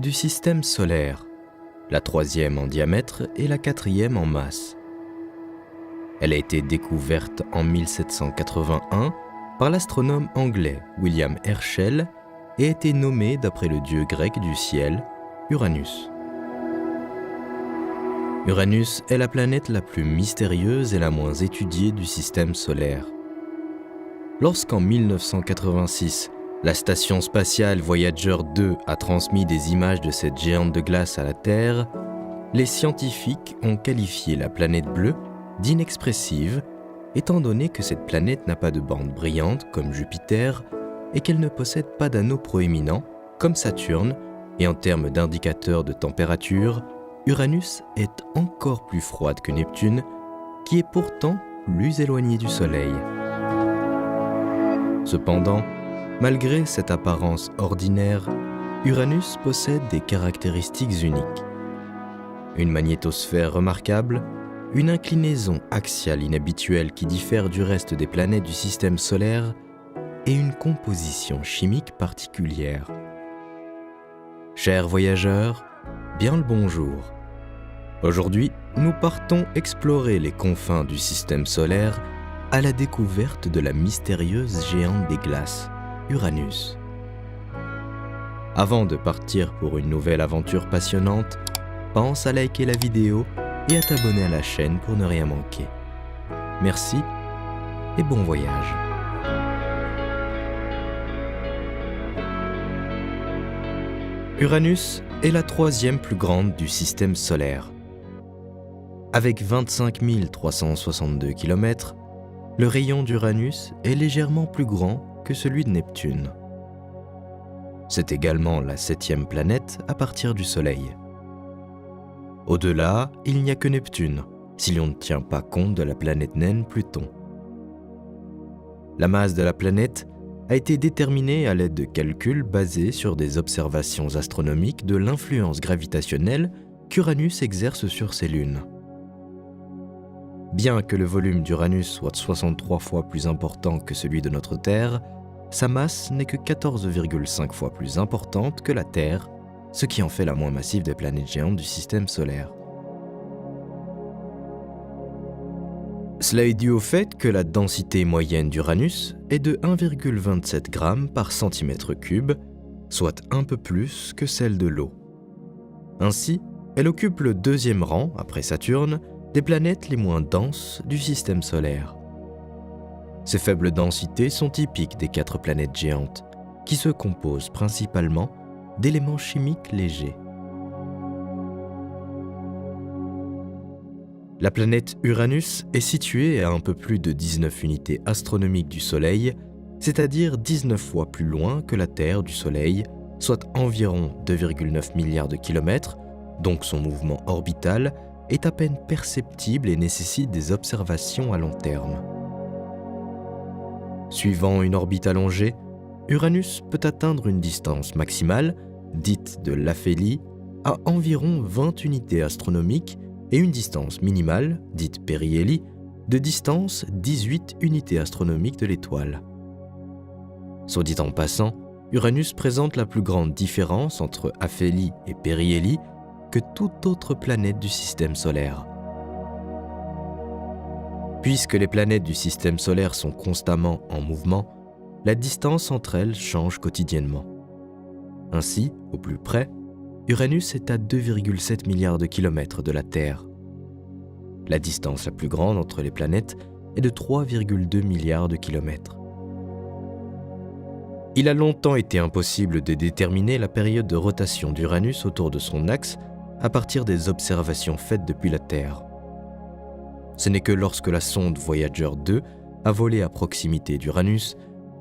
du système solaire, la troisième en diamètre et la quatrième en masse. Elle a été découverte en 1781 par l'astronome anglais William Herschel et a été nommée d'après le dieu grec du ciel, Uranus. Uranus est la planète la plus mystérieuse et la moins étudiée du système solaire. Lorsqu'en 1986, la station spatiale Voyager 2 a transmis des images de cette géante de glace à la Terre, les scientifiques ont qualifié la planète bleue d'inexpressive, étant donné que cette planète n'a pas de bande brillante comme Jupiter et qu'elle ne possède pas d'anneau proéminent comme Saturne, et en termes d'indicateurs de température, Uranus est encore plus froide que Neptune, qui est pourtant plus éloigné du Soleil. Cependant, malgré cette apparence ordinaire, Uranus possède des caractéristiques uniques. Une magnétosphère remarquable, une inclinaison axiale inhabituelle qui diffère du reste des planètes du système solaire et une composition chimique particulière. Chers voyageurs, bien le bonjour. Aujourd'hui, nous partons explorer les confins du système solaire à la découverte de la mystérieuse géante des glaces, Uranus. Avant de partir pour une nouvelle aventure passionnante, pense à liker la vidéo et à t'abonner à la chaîne pour ne rien manquer. Merci et bon voyage. Uranus est la troisième plus grande du système solaire. Avec 25 362 km, le rayon d'Uranus est légèrement plus grand que celui de Neptune. C'est également la septième planète à partir du Soleil. Au-delà, il n'y a que Neptune, si l'on ne tient pas compte de la planète naine Pluton. La masse de la planète a été déterminée à l'aide de calculs basés sur des observations astronomiques de l'influence gravitationnelle qu'Uranus exerce sur ses lunes. Bien que le volume d'Uranus soit 63 fois plus important que celui de notre Terre, sa masse n'est que 14,5 fois plus importante que la Terre, ce qui en fait la moins massive des planètes géantes du système solaire. Cela est dû au fait que la densité moyenne d'Uranus est de 1,27 g par centimètre cube, soit un peu plus que celle de l'eau. Ainsi, elle occupe le deuxième rang, après Saturne, des planètes les moins denses du système solaire. Ces faibles densités sont typiques des 4 planètes géantes, qui se composent principalement d'éléments chimiques légers. La planète Uranus est située à un peu plus de 19 unités astronomiques du Soleil, c'est-à-dire 19 fois plus loin que la Terre du Soleil, soit environ 2,9 milliards de kilomètres, donc son mouvement orbital est à peine perceptible et nécessite des observations à long terme. Suivant une orbite allongée, Uranus peut atteindre une distance maximale, dite de l'aphélie, à environ 20 unités astronomiques et une distance minimale, dite périhélie, de distance 18 unités astronomiques de l'étoile. Soit dit en passant, Uranus présente la plus grande différence entre aphélie et périhélie que toute autre planète du système solaire. Puisque les planètes du système solaire sont constamment en mouvement, la distance entre elles change quotidiennement. Ainsi, au plus près, Uranus est à 2,7 milliards de kilomètres de la Terre. La distance la plus grande entre les planètes est de 3,2 milliards de kilomètres. Il a longtemps été impossible de déterminer la période de rotation d'Uranus autour de son axe à partir des observations faites depuis la Terre. Ce n'est que lorsque la sonde Voyager 2 a volé à proximité d'Uranus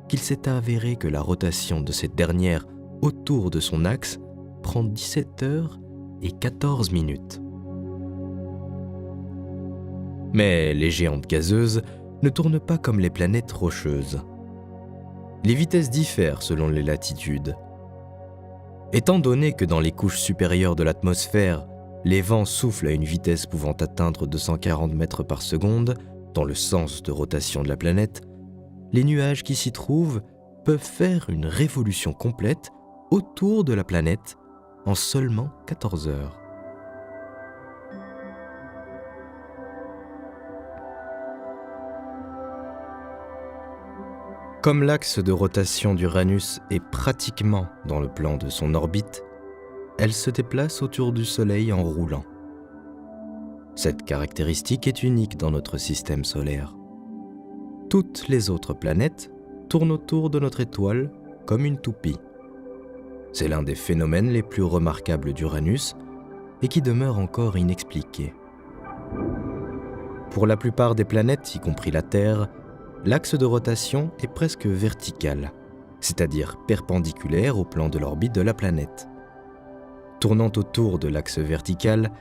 qu'il s'est avéré que la rotation de cette dernière autour de son axe prend 17 heures et 14 minutes. Mais les géantes gazeuses ne tournent pas comme les planètes rocheuses. Les vitesses diffèrent selon les latitudes. Étant donné que dans les couches supérieures de l'atmosphère, les vents soufflent à une vitesse pouvant atteindre 240 mètres par seconde, dans le sens de rotation de la planète, les nuages qui s'y trouvent peuvent faire une révolution complète autour de la planète en seulement 14 heures. Comme l'axe de rotation d'Uranus est pratiquement dans le plan de son orbite, elle se déplace autour du Soleil en roulant. Cette caractéristique est unique dans notre système solaire. Toutes les autres planètes tournent autour de notre étoile comme une toupie. C'est l'un des phénomènes les plus remarquables d'Uranus et qui demeure encore inexpliqué. Pour la plupart des planètes, y compris la Terre, l'axe de rotation est presque vertical, c'est-à-dire perpendiculaire au plan de l'orbite de la planète. Tournant autour de l'axe vertical,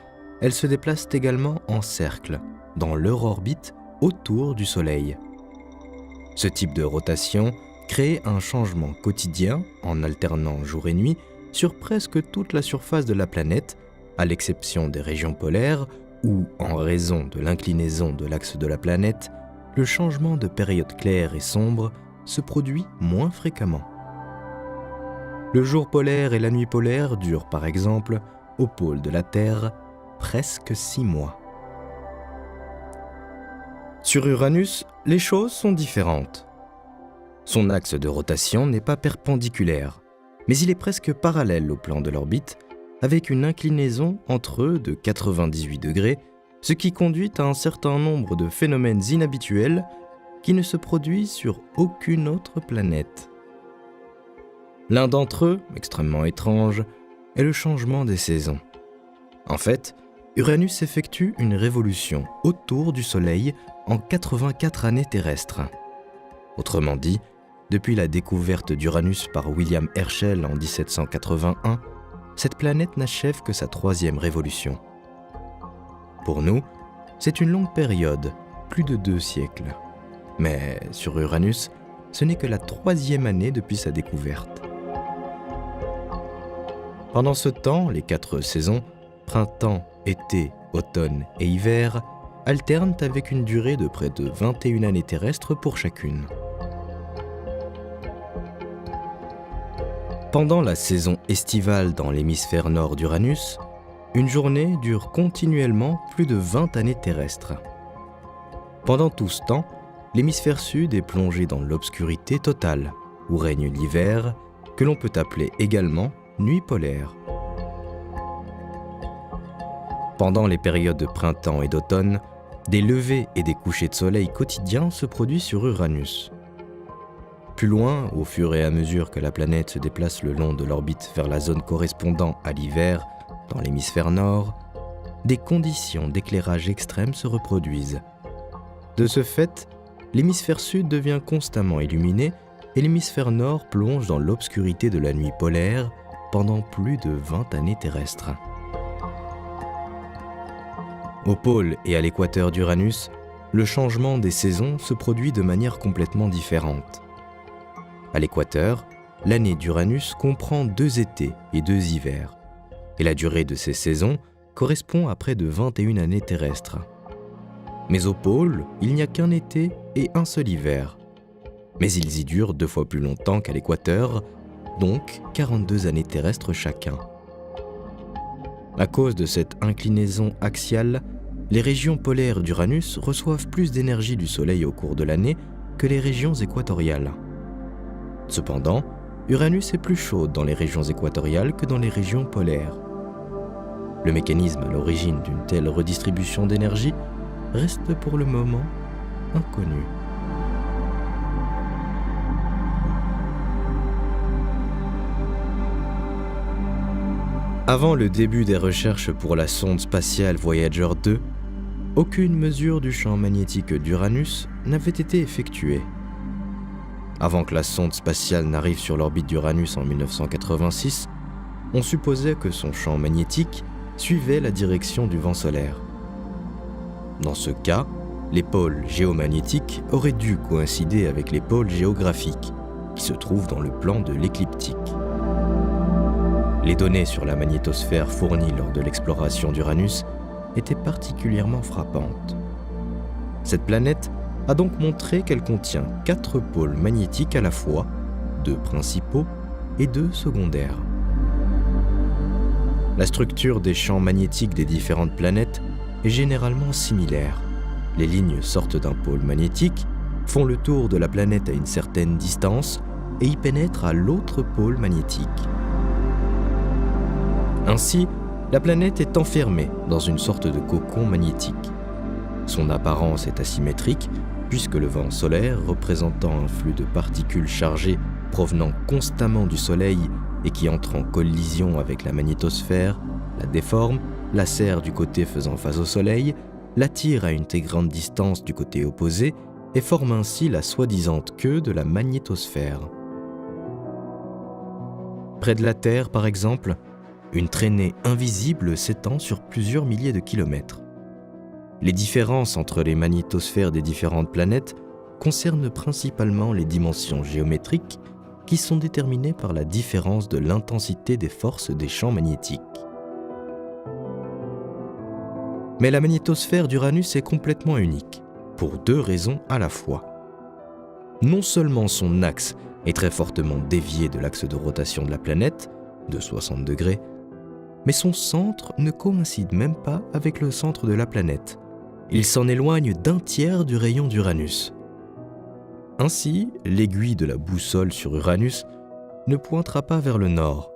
elles se déplacent également en cercle, dans leur orbite autour du Soleil. Ce type de rotation crée un changement quotidien, en alternant jour et nuit, sur presque toute la surface de la planète, à l'exception des régions polaires, où, en raison de l'inclinaison de l'axe de la planète, le changement de période claire et sombre se produit moins fréquemment. Le jour polaire et la nuit polaire durent par exemple, au pôle de la Terre, presque 6 mois. Sur Uranus, les choses sont différentes. Son axe de rotation n'est pas perpendiculaire, mais il est presque parallèle au plan de l'orbite, avec une inclinaison entre eux de 98 degrés, ce qui conduit à un certain nombre de phénomènes inhabituels qui ne se produisent sur aucune autre planète. L'un d'entre eux, extrêmement étrange, est le changement des saisons. En fait, Uranus effectue une révolution autour du Soleil en 84 années terrestres. Autrement dit, depuis la découverte d'Uranus par William Herschel en 1781, cette planète n'achève que sa 3e révolution. Pour nous, c'est une longue période, plus de 2 siècles. Mais sur Uranus, ce n'est que la 3e année depuis sa découverte. Pendant ce temps, les 4 saisons, printemps, été, automne et hiver, alternent avec une durée de près de 21 années terrestres pour chacune. Pendant la saison estivale dans l'hémisphère nord d'Uranus, une journée dure continuellement plus de 20 années terrestres. Pendant tout ce temps, l'hémisphère sud est plongé dans l'obscurité totale, où règne l'hiver, que l'on peut appeler également nuit polaire. Pendant les périodes de printemps et d'automne, des levées et des couchers de soleil quotidiens se produisent sur Uranus. Plus loin, au fur et à mesure que la planète se déplace le long de l'orbite vers la zone correspondant à l'hiver, dans l'hémisphère nord, des conditions d'éclairage extrêmes se reproduisent. De ce fait, l'hémisphère sud devient constamment illuminé et l'hémisphère nord plonge dans l'obscurité de la nuit polaire pendant plus de 20 années terrestres. Au pôle et à l'équateur d'Uranus, le changement des saisons se produit de manière complètement différente. À l'équateur, l'année d'Uranus comprend 2 étés et 2 hivers, et la durée de ces saisons correspond à près de 21 années terrestres. Mais au pôle, il n'y a qu'un été et un seul hiver. Mais ils y durent 2 fois plus longtemps qu'à l'équateur, donc 42 années terrestres chacun. À cause de cette inclinaison axiale, les régions polaires d'Uranus reçoivent plus d'énergie du Soleil au cours de l'année que les régions équatoriales. Cependant, Uranus est plus chaude dans les régions équatoriales que dans les régions polaires. Le mécanisme à l'origine d'une telle redistribution d'énergie reste pour le moment inconnu. Avant le début des recherches pour la sonde spatiale Voyager 2, aucune mesure du champ magnétique d'Uranus n'avait été effectuée. Avant que la sonde spatiale n'arrive sur l'orbite d'Uranus en 1986, on supposait que son champ magnétique suivait la direction du vent solaire. Dans ce cas, les pôles géomagnétiques auraient dû coïncider avec les pôles géographiques, qui se trouvent dans le plan de l'écliptique. Les données sur la magnétosphère fournies lors de l'exploration d'Uranus étaient particulièrement frappantes. Cette planète a donc montré qu'elle contient 4 pôles magnétiques à la fois, 2 principaux et 2 secondaires. La structure des champs magnétiques des différentes planètes est généralement similaire. Les lignes sortent d'un pôle magnétique, font le tour de la planète à une certaine distance et y pénètrent à l'autre pôle magnétique. Ainsi, la planète est enfermée dans une sorte de cocon magnétique. Son apparence est asymétrique puisque le vent solaire, représentant un flux de particules chargées provenant constamment du Soleil et qui entre en collision avec la magnétosphère, la déforme, la serre du côté faisant face au Soleil, l'attire à une très grande distance du côté opposé et forme ainsi la soi-disant queue de la magnétosphère. Près de la Terre, par exemple, une traînée invisible s'étend sur plusieurs milliers de kilomètres. Les différences entre les magnétosphères des différentes planètes concernent principalement les dimensions géométriques qui sont déterminées par la différence de l'intensité des forces des champs magnétiques. Mais la magnétosphère d'Uranus est complètement unique, pour deux raisons à la fois. Non seulement son axe est très fortement dévié de l'axe de rotation de la planète, de 60 degrés, mais son centre ne coïncide même pas avec le centre de la planète. Il s'en éloigne d'un tiers du rayon d'Uranus. Ainsi, l'aiguille de la boussole sur Uranus ne pointera pas vers le nord,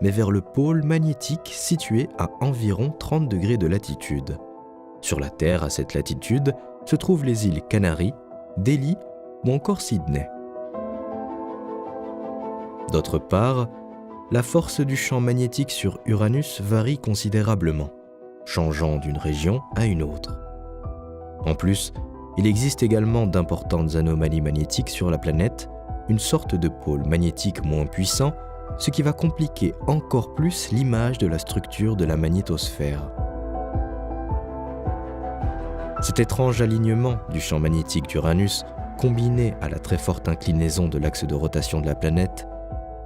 mais vers le pôle magnétique situé à environ 30 degrés de latitude. Sur la Terre, à cette latitude, se trouvent les îles Canaries, Delhi ou encore Sydney. D'autre part, la force du champ magnétique sur Uranus varie considérablement, changeant d'une région à une autre. En plus, il existe également d'importantes anomalies magnétiques sur la planète, une sorte de pôle magnétique moins puissant, ce qui va compliquer encore plus l'image de la structure de la magnétosphère. Cet étrange alignement du champ magnétique d'Uranus, combiné à la très forte inclinaison de l'axe de rotation de la planète,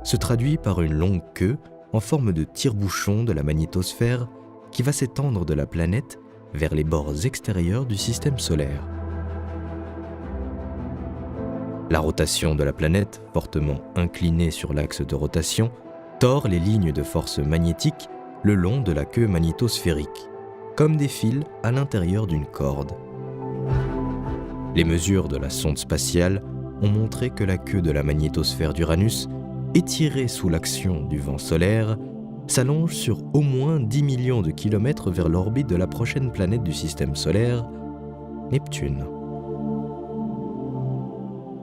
se traduit par une longue queue en forme de tire-bouchon de la magnétosphère qui va s'étendre de la planète vers les bords extérieurs du système solaire. La rotation de la planète, fortement inclinée sur l'axe de rotation, tord les lignes de force magnétique le long de la queue magnétosphérique, comme des fils à l'intérieur d'une corde. Les mesures de la sonde spatiale ont montré que la queue de la magnétosphère d'Uranus, étirée sous l'action du vent solaire, s'allonge sur au moins 10 millions de kilomètres vers l'orbite de la prochaine planète du système solaire, Neptune.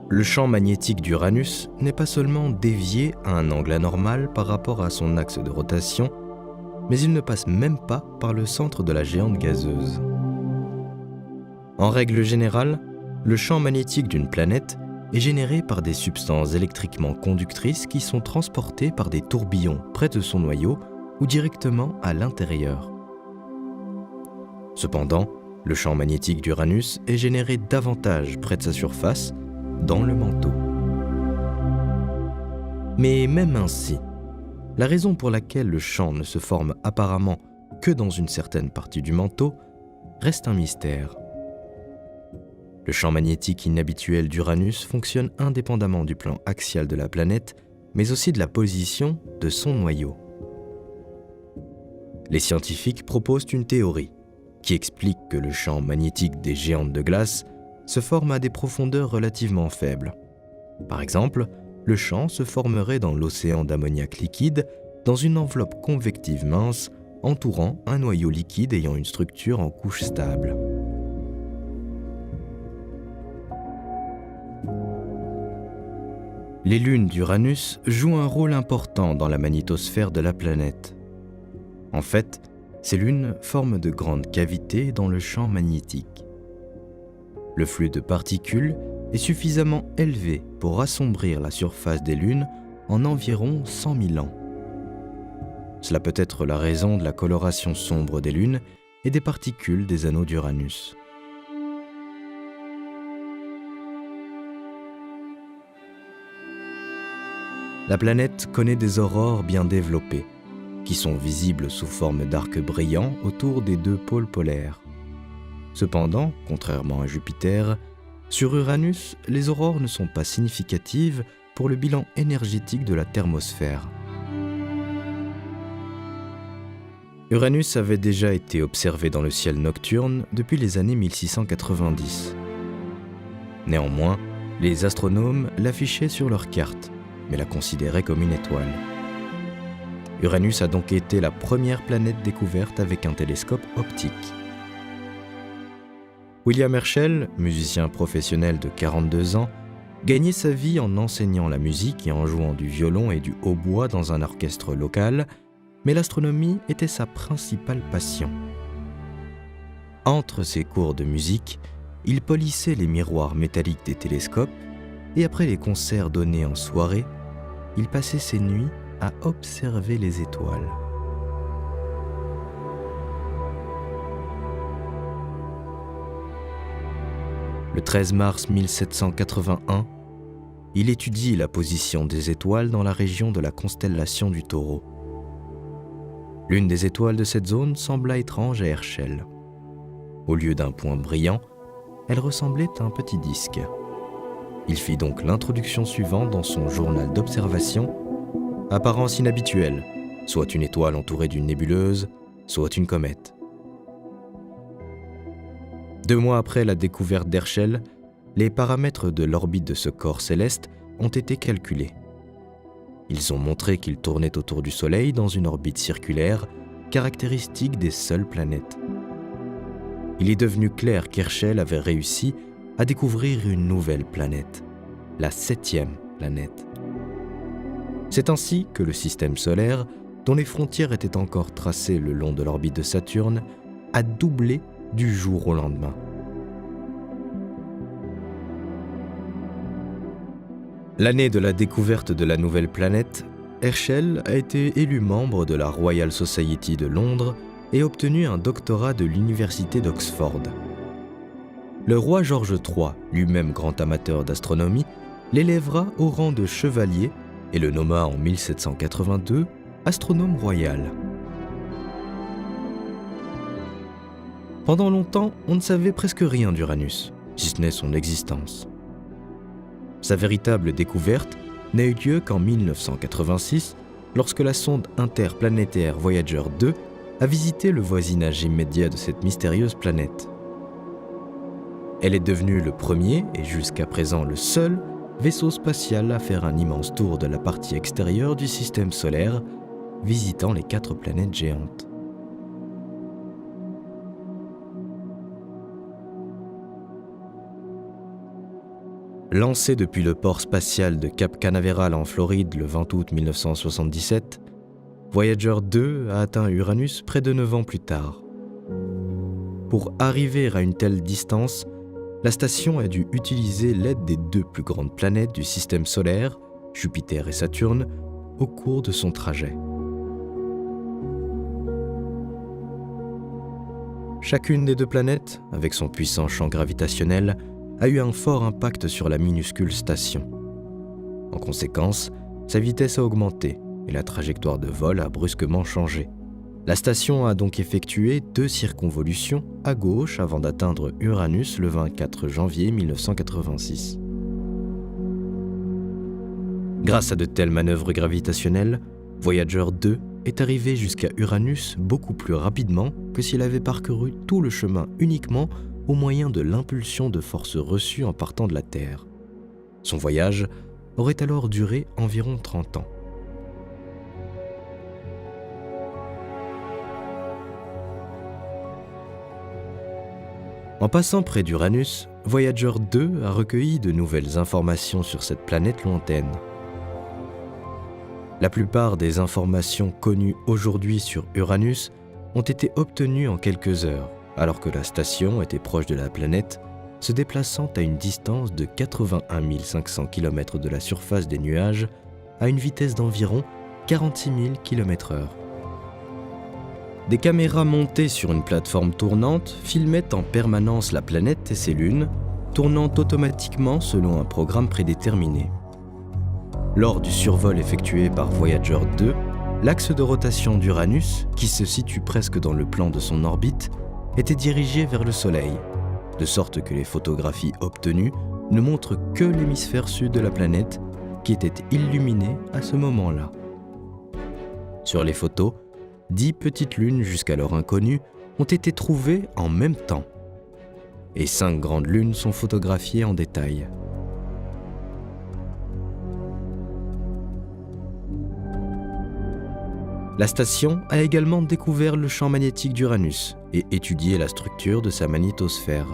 Le champ magnétique d'Uranus n'est pas seulement dévié à un angle anormal par rapport à son axe de rotation, mais il ne passe même pas par le centre de la géante gazeuse. En règle générale, le champ magnétique d'une planète est généré par des substances électriquement conductrices qui sont transportées par des tourbillons près de son noyau ou directement à l'intérieur. Cependant, le champ magnétique d'Uranus est généré davantage près de sa surface, dans le manteau. Mais même ainsi, la raison pour laquelle le champ ne se forme apparemment que dans une certaine partie du manteau reste un mystère. Le champ magnétique inhabituel d'Uranus fonctionne indépendamment du plan axial de la planète, mais aussi de la position de son noyau. Les scientifiques proposent une théorie qui explique que le champ magnétique des géantes de glace se forme à des profondeurs relativement faibles. Par exemple, le champ se formerait dans l'océan d'ammoniac liquide, dans une enveloppe convective mince entourant un noyau liquide ayant une structure en couche stable. Les lunes d'Uranus jouent un rôle important dans la magnétosphère de la planète. En fait, ces lunes forment de grandes cavités dans le champ magnétique. Le flux de particules est suffisamment élevé pour assombrir la surface des lunes en environ 100 000 ans. Cela peut être la raison de la coloration sombre des lunes et des particules des anneaux d'Uranus. La planète connaît des aurores bien développées, qui sont visibles sous forme d'arcs brillants autour des deux pôles polaires. Cependant, contrairement à Jupiter, sur Uranus, les aurores ne sont pas significatives pour le bilan énergétique de la thermosphère. Uranus avait déjà été observé dans le ciel nocturne depuis les années 1690. Néanmoins, les astronomes l'affichaient sur leur carte, mais la considéraient comme une étoile. Uranus a donc été la première planète découverte avec un télescope optique. William Herschel, musicien professionnel de 42 ans, gagnait sa vie en enseignant la musique et en jouant du violon et du hautbois dans un orchestre local, mais l'astronomie était sa principale passion. Entre ses cours de musique, il polissait les miroirs métalliques des télescopes et après les concerts donnés en soirée, il passait ses nuits à observer les étoiles. Le 13 mars 1781, il étudie la position des étoiles dans la région de la constellation du Taureau. L'une des étoiles de cette zone sembla étrange à Herschel. Au lieu d'un point brillant, elle ressemblait à un petit disque. Il fit donc l'introduction suivante dans son journal d'observation. Apparence inhabituelle, soit une étoile entourée d'une nébuleuse, soit une comète. 2 mois après la découverte d'Herschel, les paramètres de l'orbite de ce corps céleste ont été calculés. Ils ont montré qu'il tournait autour du Soleil dans une orbite circulaire, caractéristique des seules planètes. Il est devenu clair qu'Herschel avait réussi à découvrir une nouvelle planète, la 7e planète. C'est ainsi que le système solaire, dont les frontières étaient encore tracées le long de l'orbite de Saturne, a doublé du jour au lendemain. L'année de la découverte de la nouvelle planète, Herschel a été élu membre de la Royal Society de Londres et obtenu un doctorat de l'Université d'Oxford. Le roi George III, lui-même grand amateur d'astronomie, l'élèvera au rang de chevalier et le nomma en 1782 astronome royal. Pendant longtemps, on ne savait presque rien d'Uranus, si ce n'est son existence. Sa véritable découverte n'a eu lieu qu'en 1986, lorsque la sonde interplanétaire Voyager 2 a visité le voisinage immédiat de cette mystérieuse planète. Elle est devenue le premier, et jusqu'à présent le seul, vaisseau spatial à faire un immense tour de la partie extérieure du système solaire, visitant les 4 planètes géantes. Lancé depuis le port spatial de Cap Canaveral en Floride le 20 août 1977, Voyager 2 a atteint Uranus près de 9 ans plus tard. Pour arriver à une telle distance, la station a dû utiliser l'aide des 2 plus grandes planètes du système solaire, Jupiter et Saturne, au cours de son trajet. Chacune des 2 planètes, avec son puissant champ gravitationnel, a eu un fort impact sur la minuscule station. En conséquence, sa vitesse a augmenté et la trajectoire de vol a brusquement changé. La station a donc effectué 2 circonvolutions à gauche avant d'atteindre Uranus le 24 janvier 1986. Grâce à de telles manœuvres gravitationnelles, Voyager 2 est arrivé jusqu'à Uranus beaucoup plus rapidement que s'il avait parcouru tout le chemin uniquement au moyen de l'impulsion de force reçue en partant de la Terre. Son voyage aurait alors duré environ 30 ans. En passant près d'Uranus, Voyager 2 a recueilli de nouvelles informations sur cette planète lointaine. La plupart des informations connues aujourd'hui sur Uranus ont été obtenues en quelques heures, alors que la station était proche de la planète, se déplaçant à une distance de 81 500 km de la surface des nuages, à une vitesse d'environ 46 000 km/h. Des caméras montées sur une plateforme tournante filmaient en permanence la planète et ses lunes, tournant automatiquement selon un programme prédéterminé. Lors du survol effectué par Voyager 2, l'axe de rotation d'Uranus, qui se situe presque dans le plan de son orbite, était dirigé vers le Soleil, de sorte que les photographies obtenues ne montrent que l'hémisphère sud de la planète, qui était illuminé à ce moment-là. Sur les photos, 10 petites lunes jusqu'alors inconnues ont été trouvées en même temps. Et 5 grandes lunes sont photographiées en détail. La station a également découvert le champ magnétique d'Uranus et étudié la structure de sa magnétosphère.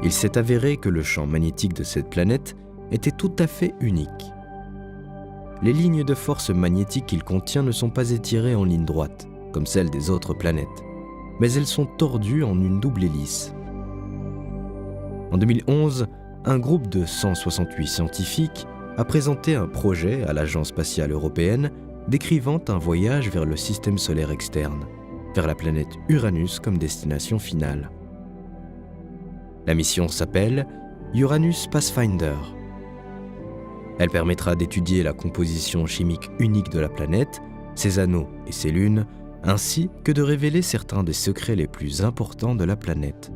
Il s'est avéré que le champ magnétique de cette planète était tout à fait unique. Les lignes de force magnétique qu'il contient ne sont pas étirées en ligne droite, comme celles des autres planètes, mais elles sont tordues en une double hélice. En 2011, un groupe de 168 scientifiques a présenté un projet à l'Agence spatiale européenne décrivant un voyage vers le système solaire externe, vers la planète Uranus comme destination finale. La mission s'appelle Uranus Pathfinder. Elle permettra d'étudier la composition chimique unique de la planète, ses anneaux et ses lunes, ainsi que de révéler certains des secrets les plus importants de la planète.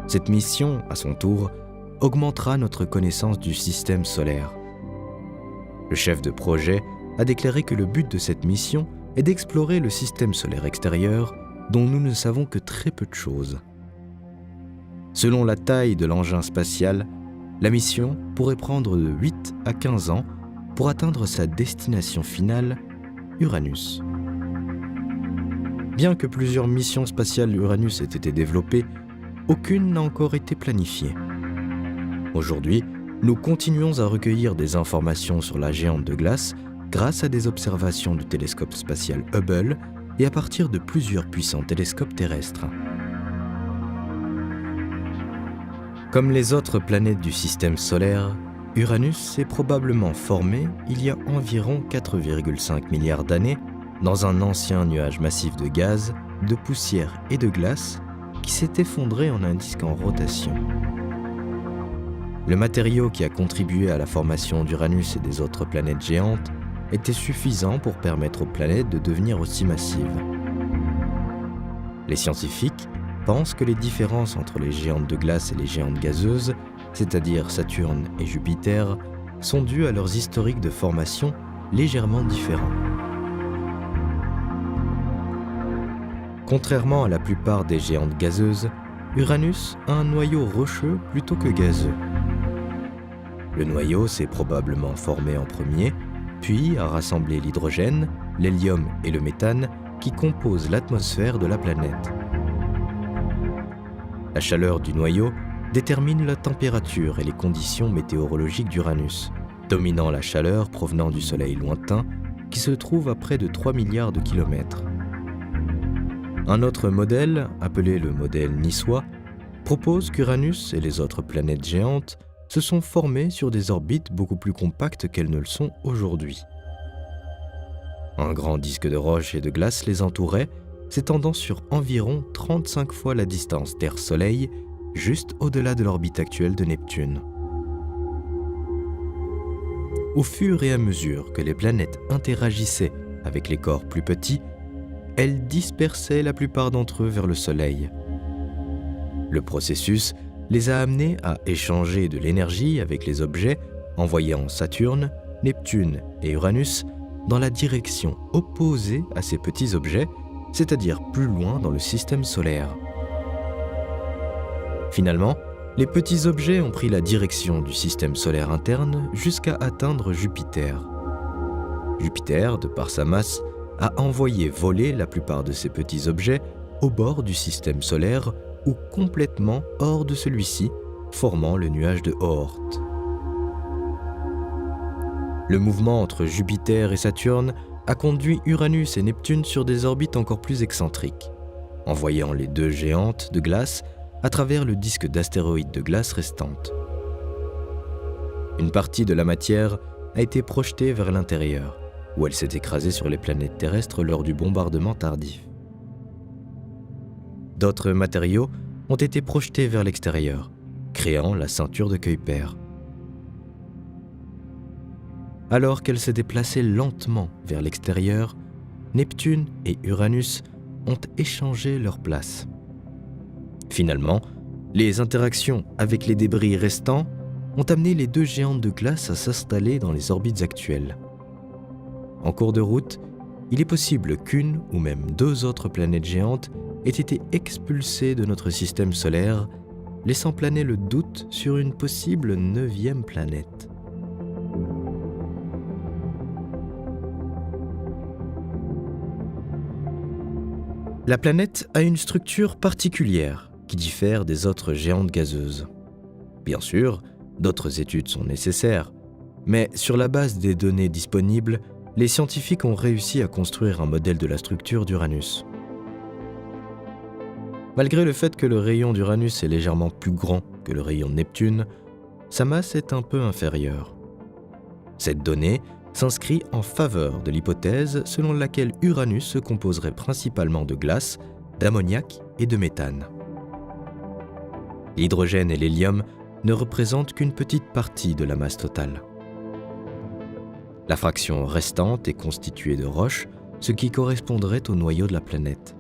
Cette mission, à son tour, augmentera notre connaissance du système solaire. Le chef de projet a déclaré que le but de cette mission est d'explorer le système solaire extérieur dont nous ne savons que très peu de choses. Selon la taille de l'engin spatial, la mission pourrait prendre de 8 à 15 ans pour atteindre sa destination finale, Uranus. Bien que plusieurs missions spatiales Uranus aient été développées, aucune n'a encore été planifiée. Aujourd'hui, nous continuons à recueillir des informations sur la géante de glace grâce à des observations du télescope spatial Hubble et à partir de plusieurs puissants télescopes terrestres. Comme les autres planètes du système solaire, Uranus s'est probablement formé il y a environ 4,5 milliards d'années dans un ancien nuage massif de gaz, de poussière et de glace qui s'est effondré en un disque en rotation. Le matériau qui a contribué à la formation d'Uranus et des autres planètes géantes était suffisant pour permettre aux planètes de devenir aussi massives. Les scientifiques pensent que les différences entre les géantes de glace et les géantes gazeuses, c'est-à-dire Saturne et Jupiter, sont dues à leurs historiques de formation légèrement différents. Contrairement à la plupart des géantes gazeuses, Uranus a un noyau rocheux plutôt que gazeux. Le noyau s'est probablement formé en premier, puis a rassemblé l'hydrogène, l'hélium et le méthane qui composent l'atmosphère de la planète. La chaleur du noyau détermine la température et les conditions météorologiques d'Uranus, dominant la chaleur provenant du Soleil lointain qui se trouve à près de 3 milliards de kilomètres. Un autre modèle, appelé le modèle niçois, propose qu'Uranus et les autres planètes géantes se sont formées sur des orbites beaucoup plus compactes qu'elles ne le sont aujourd'hui. Un grand disque de roche et de glace les entourait, s'étendant sur environ 35 fois la distance Terre-Soleil, juste au-delà de l'orbite actuelle de Neptune. Au fur et à mesure que les planètes interagissaient avec les corps plus petits, elles dispersaient la plupart d'entre eux vers le Soleil. Le processus les a amenés à échanger de l'énergie avec les objets, envoyant Saturne, Neptune et Uranus dans la direction opposée à ces petits objets, c'est-à-dire plus loin dans le système solaire. Finalement, les petits objets ont pris la direction du système solaire interne jusqu'à atteindre Jupiter. Jupiter, de par sa masse, a envoyé voler la plupart de ces petits objets au bord du système solaire ou complètement hors de celui-ci, formant le nuage de Oort. Le mouvement entre Jupiter et Saturne a conduit Uranus et Neptune sur des orbites encore plus excentriques, envoyant les deux géantes de glace à travers le disque d'astéroïdes de glace restante. Une partie de la matière a été projetée vers l'intérieur, où elle s'est écrasée sur les planètes terrestres lors du bombardement tardif. D'autres matériaux ont été projetés vers l'extérieur, créant la ceinture de Kuiper. Alors qu'elle se déplaçait lentement vers l'extérieur, Neptune et Uranus ont échangé leur place. Finalement, les interactions avec les débris restants ont amené les deux géantes de glace à s'installer dans les orbites actuelles. En cours de route, il est possible qu'une ou même deux autres planètes géantes aient été expulsées de notre système solaire, laissant planer le doute sur une possible 9e planète. La planète a une structure particulière qui diffère des autres géantes gazeuses. Bien sûr, d'autres études sont nécessaires, mais sur la base des données disponibles, les scientifiques ont réussi à construire un modèle de la structure d'Uranus. Malgré le fait que le rayon d'Uranus est légèrement plus grand que le rayon de Neptune, sa masse est un peu inférieure. Cette donnée s'inscrit en faveur de l'hypothèse selon laquelle Uranus se composerait principalement de glace, d'ammoniac et de méthane. L'hydrogène et l'hélium ne représentent qu'une petite partie de la masse totale. La fraction restante est constituée de roches, ce qui correspondrait au noyau de la planète.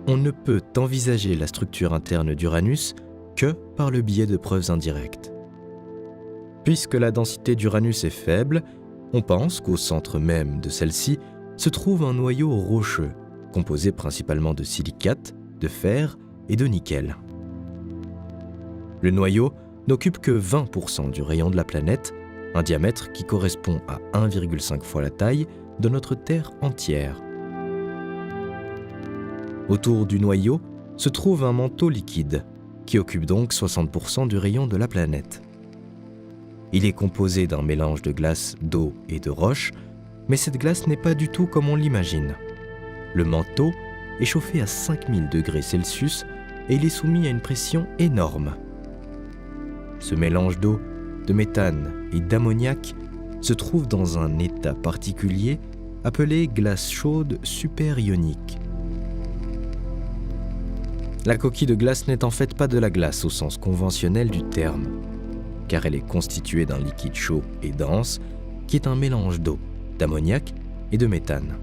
On ne peut envisager la structure interne d'Uranus que par le biais de preuves indirectes. Puisque la densité d'Uranus est faible, on pense qu'au centre même de celle-ci se trouve un noyau rocheux, composé principalement de silicate, de fer et de nickel. Le noyau n'occupe que 20% du rayon de la planète, un diamètre qui correspond à 1,5 fois la taille de notre Terre entière. Autour du noyau se trouve un manteau liquide, qui occupe donc 60% du rayon de la planète. Il est composé d'un mélange de glace, d'eau et de roche, mais cette glace n'est pas du tout comme on l'imagine. Le manteau est chauffé à 5000 degrés Celsius et il est soumis à une pression énorme. Ce mélange d'eau, de méthane et d'ammoniac se trouve dans un état particulier appelé glace chaude superionique. La coquille de glace n'est en fait pas de la glace au sens conventionnel du terme, car elle est constituée d'un liquide chaud et dense qui est un mélange d'eau, d'ammoniac et de méthane.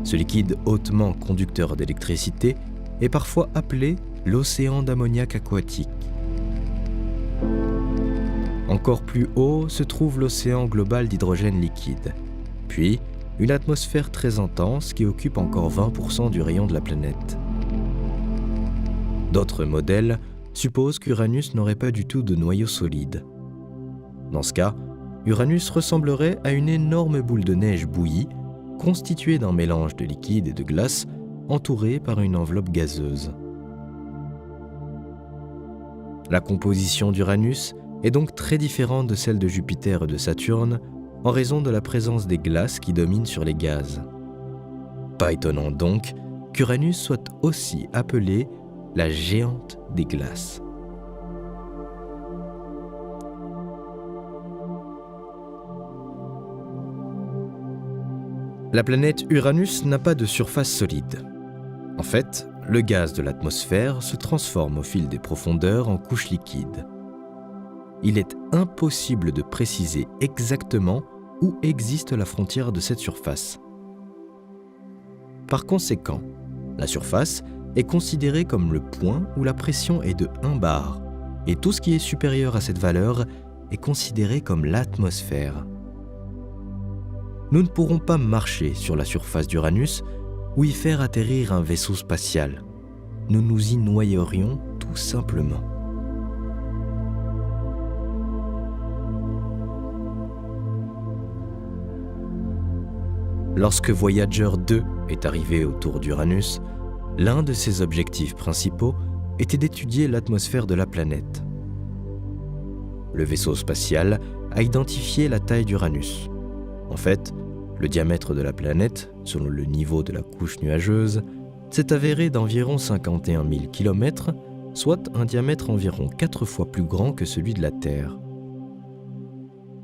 Ce liquide hautement conducteur d'électricité est parfois appelé l'océan d'ammoniac aquatique. Encore plus haut se trouve l'océan global d'hydrogène liquide, puis une atmosphère très intense qui occupe encore 20% du rayon de la planète. D'autres modèles supposent qu'Uranus n'aurait pas du tout de noyau solide. Dans ce cas, Uranus ressemblerait à une énorme boule de neige bouillie, constituée d'un mélange de liquide et de glace, entourée par une enveloppe gazeuse. La composition d'Uranus est donc très différente de celle de Jupiter et de Saturne, en raison de la présence des glaces qui dominent sur les gaz. Pas étonnant donc qu'Uranus soit aussi appelée la géante des glaces. La planète Uranus n'a pas de surface solide. En fait, le gaz de l'atmosphère se transforme au fil des profondeurs en couches liquides. Il est impossible de préciser exactement où existe la frontière de cette surface. Par conséquent, la surface est considérée comme le point où la pression est de 1 bar, et tout ce qui est supérieur à cette valeur est considéré comme l'atmosphère. Nous ne pourrons pas marcher sur la surface d'Uranus ou y faire atterrir un vaisseau spatial. Nous nous y noyerions tout simplement. Lorsque Voyager 2 est arrivé autour d'Uranus, l'un de ses objectifs principaux était d'étudier l'atmosphère de la planète. Le vaisseau spatial a identifié la taille d'Uranus. En fait, le diamètre de la planète, selon le niveau de la couche nuageuse, s'est avéré d'environ 51 000 km, soit un diamètre environ 4 fois plus grand que celui de la Terre.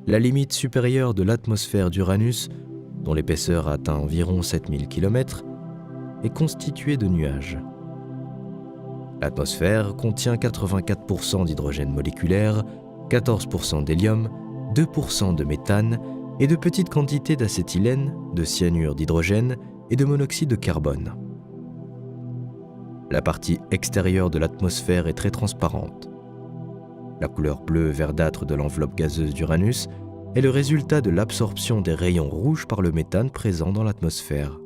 La limite supérieure de l'atmosphère d'Uranus, dont l'épaisseur atteint environ 7000 km, est constituée de nuages. L'atmosphère contient 84% d'hydrogène moléculaire, 14% d'hélium, 2% de méthane et de petites quantités d'acétylène, de cyanure d'hydrogène et de monoxyde de carbone. La partie extérieure de l'atmosphère est très transparente. La couleur bleu verdâtre de l'enveloppe gazeuse d'Uranus est le résultat de l'absorption des rayons rouges par le méthane présent dans l'atmosphère.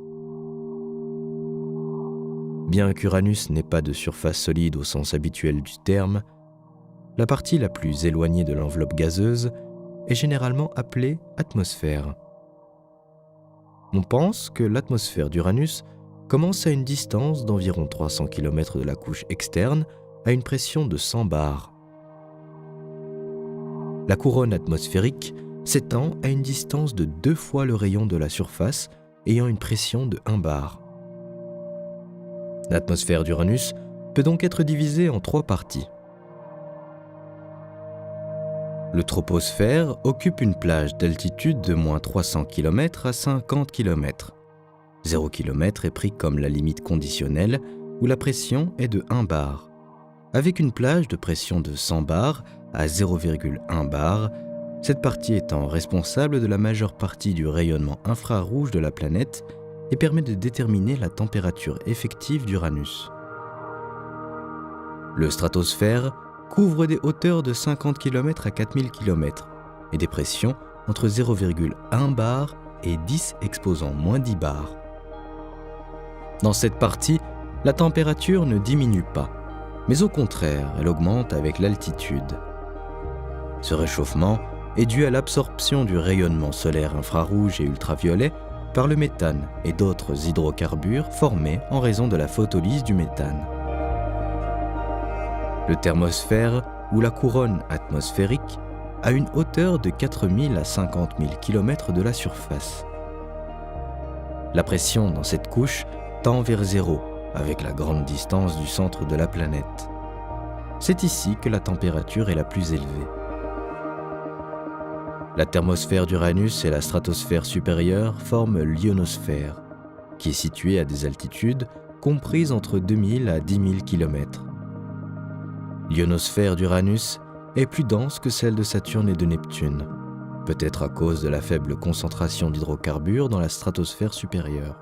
Bien qu'Uranus n'ait pas de surface solide au sens habituel du terme, la partie la plus éloignée de l'enveloppe gazeuse est généralement appelée atmosphère. On pense que l'atmosphère d'Uranus commence à une distance d'environ 300 km de la couche externe à une pression de 100 bars. La couronne atmosphérique s'étend à une distance de 2 fois le rayon de la surface ayant une pression de 1 bar. L'atmosphère d'Uranus peut donc être divisée en 3 parties. Le troposphère occupe une plage d'altitude de moins 300 km à 50 km. 0 km est pris comme la limite conditionnelle où la pression est de 1 bar. Avec une plage de pression de 100 bars à 0,1 bar, cette partie étant responsable de la majeure partie du rayonnement infrarouge de la planète et permet de déterminer la température effective d'Uranus. Le stratosphère couvre des hauteurs de 50 km à 4000 km et des pressions entre 0,1 bar et 10 exposant moins 10 bars. Dans cette partie, la température ne diminue pas, mais au contraire, elle augmente avec l'altitude. Ce réchauffement est dû à l'absorption du rayonnement solaire infrarouge et ultraviolet par le méthane et d'autres hydrocarbures formés en raison de la photolyse du méthane. Le thermosphère, ou la couronne atmosphérique, a une hauteur de 4000 à 50 000 km de la surface. La pression dans cette couche tend vers zéro, avec la grande distance du centre de la planète. C'est ici que la température est la plus élevée. La thermosphère d'Uranus et la stratosphère supérieure forment l'ionosphère, qui est située à des altitudes comprises entre 2000 à 10 000 km. L'ionosphère d'Uranus est plus dense que celle de Saturne et de Neptune, peut-être à cause de la faible concentration d'hydrocarbures dans la stratosphère supérieure.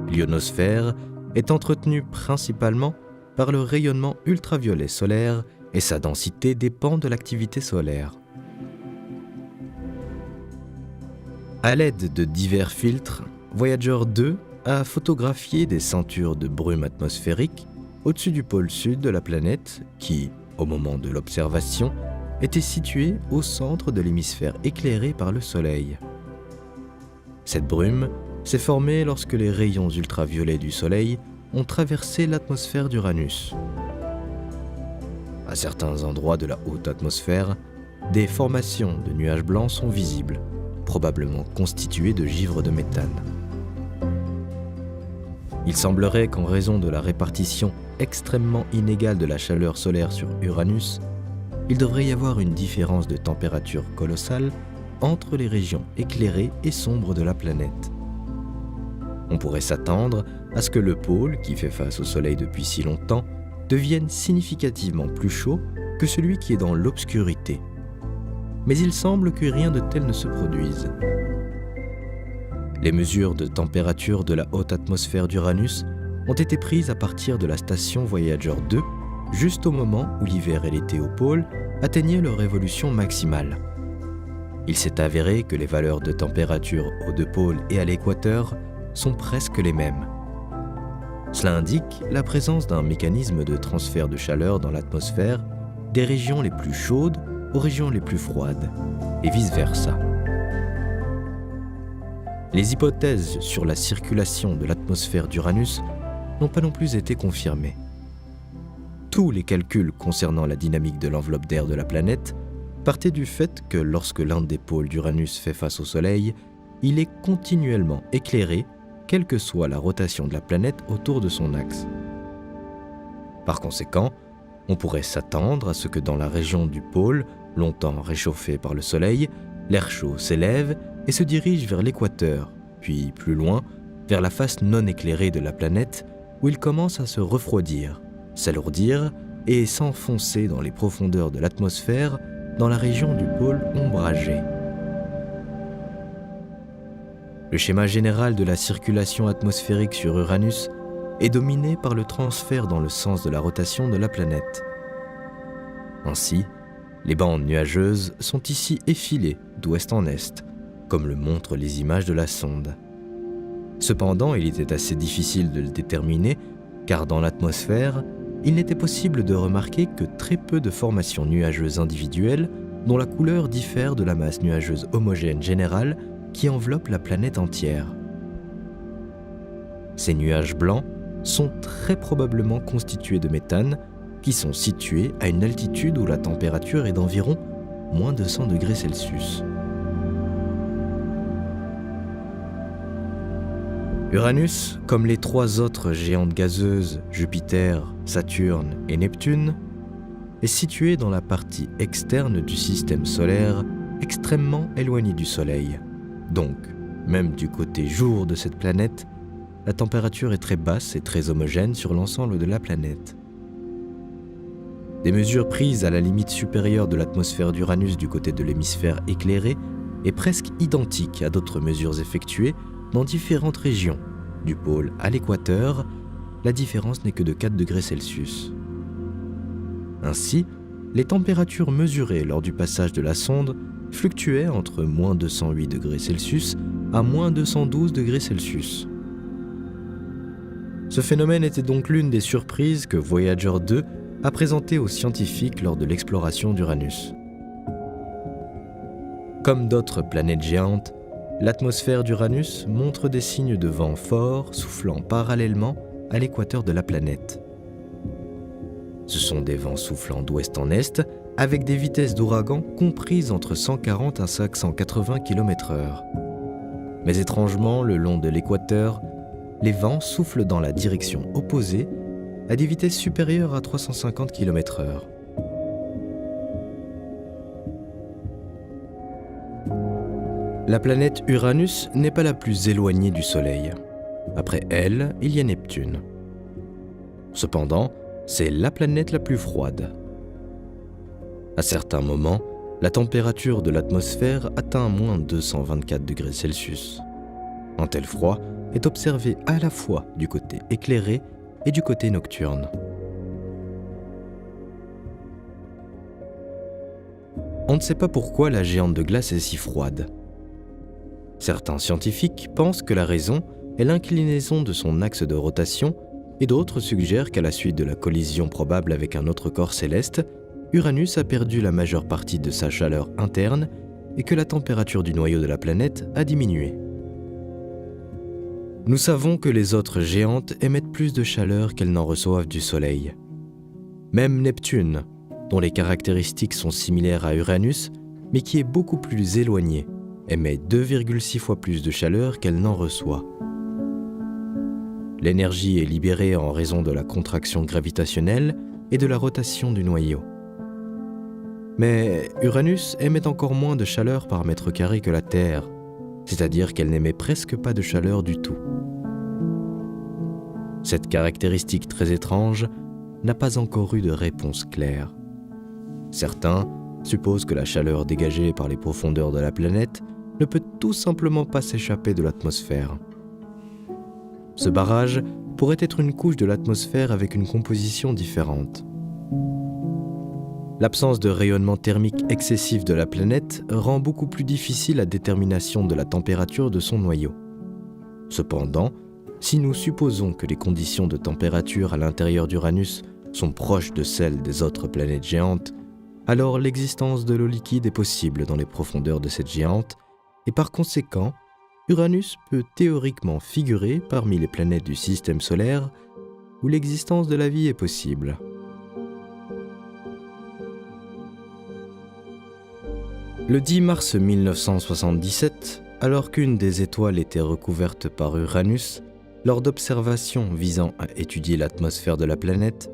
L'ionosphère est entretenue principalement par le rayonnement ultraviolet solaire et sa densité dépend de l'activité solaire. À l'aide de divers filtres, Voyager 2 a photographié des ceintures de brume atmosphérique au-dessus du pôle sud de la planète qui, au moment de l'observation, était située au centre de l'hémisphère éclairé par le Soleil. Cette brume s'est formée lorsque les rayons ultraviolets du Soleil ont traversé l'atmosphère d'Uranus. À certains endroits de la haute atmosphère, des formations de nuages blancs sont visibles, probablement constituées de givre de méthane. Il semblerait qu'en raison de la répartition extrêmement inégale de la chaleur solaire sur Uranus, il devrait y avoir une différence de température colossale entre les régions éclairées et sombres de la planète. On pourrait s'attendre à ce que le pôle, qui fait face au Soleil depuis si longtemps, devienne significativement plus chaud que celui qui est dans l'obscurité. Mais il semble que rien de tel ne se produise. Les mesures de température de la haute atmosphère d'Uranus ont été prises à partir de la station Voyager 2, juste au moment où l'hiver et l'été au pôle atteignaient leur évolution maximale. Il s'est avéré que les valeurs de température aux deux pôles et à l'équateur sont presque les mêmes. Cela indique la présence d'un mécanisme de transfert de chaleur dans l'atmosphère des régions les plus chaudes aux régions les plus froides, et vice-versa. Les hypothèses sur la circulation de l'atmosphère d'Uranus n'ont pas non plus été confirmées. Tous les calculs concernant la dynamique de l'enveloppe d'air de la planète partaient du fait que lorsque l'un des pôles d'Uranus fait face au Soleil, il est continuellement éclairé, quelle que soit la rotation de la planète autour de son axe. Par conséquent, on pourrait s'attendre à ce que dans la région du pôle, longtemps réchauffée par le Soleil, l'air chaud s'élève et se dirige vers l'équateur, puis plus loin, vers la face non éclairée de la planète, où il commence à se refroidir, s'alourdir et s'enfoncer dans les profondeurs de l'atmosphère dans la région du pôle ombragé. Le schéma général de la circulation atmosphérique sur Uranus est dominé par le transfert dans le sens de la rotation de la planète. Ainsi, Les bandes nuageuses sont ici effilées d'ouest en est, comme le montrent les images de la sonde. Cependant, il était assez difficile de le déterminer, car dans l'atmosphère, il n'était possible de remarquer que très peu de formations nuageuses individuelles dont la couleur diffère de la masse nuageuse homogène générale qui enveloppe la planète entière. Ces nuages blancs sont très probablement constitués de méthane qui sont situés à une altitude où la température est d'environ moins de 100 degrés Celsius. Uranus, comme les trois autres géantes gazeuses, Jupiter, Saturne et Neptune, est situé dans la partie externe du système solaire, extrêmement éloignée du Soleil. Donc, même du côté jour de cette planète, la température est très basse et très homogène sur l'ensemble de la planète. Des mesures prises à la limite supérieure de l'atmosphère d'Uranus du côté de l'hémisphère éclairé est presque identique à d'autres mesures effectuées dans différentes régions. Du pôle à l'équateur, la différence n'est que de 4 degrés Celsius. Ainsi, les températures mesurées lors du passage de la sonde fluctuaient entre moins 208 degrés Celsius à moins 212 degrés Celsius. Ce phénomène était donc l'une des surprises que Voyager 2 a présentées aux scientifiques lors de l'exploration d'Uranus. Comme d'autres planètes géantes, l'atmosphère d'Uranus montre des signes de vent forts soufflant parallèlement à l'équateur de la planète. Ce sont des vents soufflant d'ouest en est avec des vitesses d'ouragan comprises entre 140 à 580 km/h. Mais étrangement, le long de l'équateur, les vents soufflent dans la direction opposée à des vitesses supérieures à 350 km/h. La planète Uranus n'est pas la plus éloignée du Soleil. Après elle, il y a Neptune. Cependant, c'est la planète la plus froide. À certains moments, la température de l'atmosphère atteint moins 224 degrés Celsius. Un tel froid est observé à la fois du côté éclairé et du côté nocturne. On ne sait pas pourquoi la géante de glace est si froide. Certains scientifiques pensent que la raison est l'inclinaison de son axe de rotation et d'autres suggèrent qu'à la suite de la collision probable avec un autre corps céleste, Uranus a perdu la majeure partie de sa chaleur interne et que la température du noyau de la planète a diminué. Nous savons que les autres géantes émettent plus de chaleur qu'elles n'en reçoivent du Soleil. Même Neptune, dont les caractéristiques sont similaires à Uranus, mais qui est beaucoup plus éloignée, émet 2,6 fois plus de chaleur qu'elle n'en reçoit. L'énergie est libérée en raison de la contraction gravitationnelle et de la rotation du noyau. Mais Uranus émet encore moins de chaleur par mètre carré que la Terre, c'est-à-dire qu'elle n'émet presque pas de chaleur du tout. Cette caractéristique très étrange n'a pas encore eu de réponse claire. Certains supposent que la chaleur dégagée par les profondeurs de la planète ne peut tout simplement pas s'échapper de l'atmosphère. Ce barrage pourrait être une couche de l'atmosphère avec une composition différente. L'absence de rayonnement thermique excessif de la planète rend beaucoup plus difficile la détermination de la température de son noyau. Cependant, si nous supposons que les conditions de température à l'intérieur d'Uranus sont proches de celles des autres planètes géantes, alors l'existence de l'eau liquide est possible dans les profondeurs de cette géante, et par conséquent, Uranus peut théoriquement figurer parmi les planètes du système solaire où l'existence de la vie est possible. Le 10 mars 1977, alors qu'une des étoiles était recouverte par Uranus, lors d'observations visant à étudier l'atmosphère de la planète,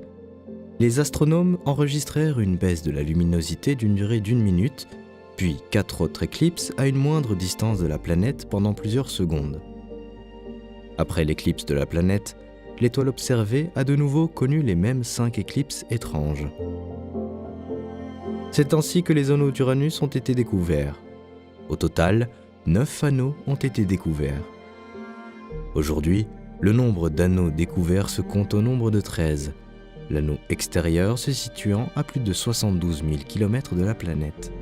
les astronomes enregistrèrent une baisse de la luminosité d'une durée d'1 minute, puis 4 autres éclipses à une moindre distance de la planète pendant plusieurs secondes. Après l'éclipse de la planète, l'étoile observée a de nouveau connu les mêmes 5 éclipses étranges. C'est ainsi que les anneaux d'Uranus ont été découverts. Au total, 9 anneaux ont été découverts. Aujourd'hui, le nombre d'anneaux découverts se compte au nombre de 13, l'anneau extérieur se situant à plus de 72 000 km de la planète.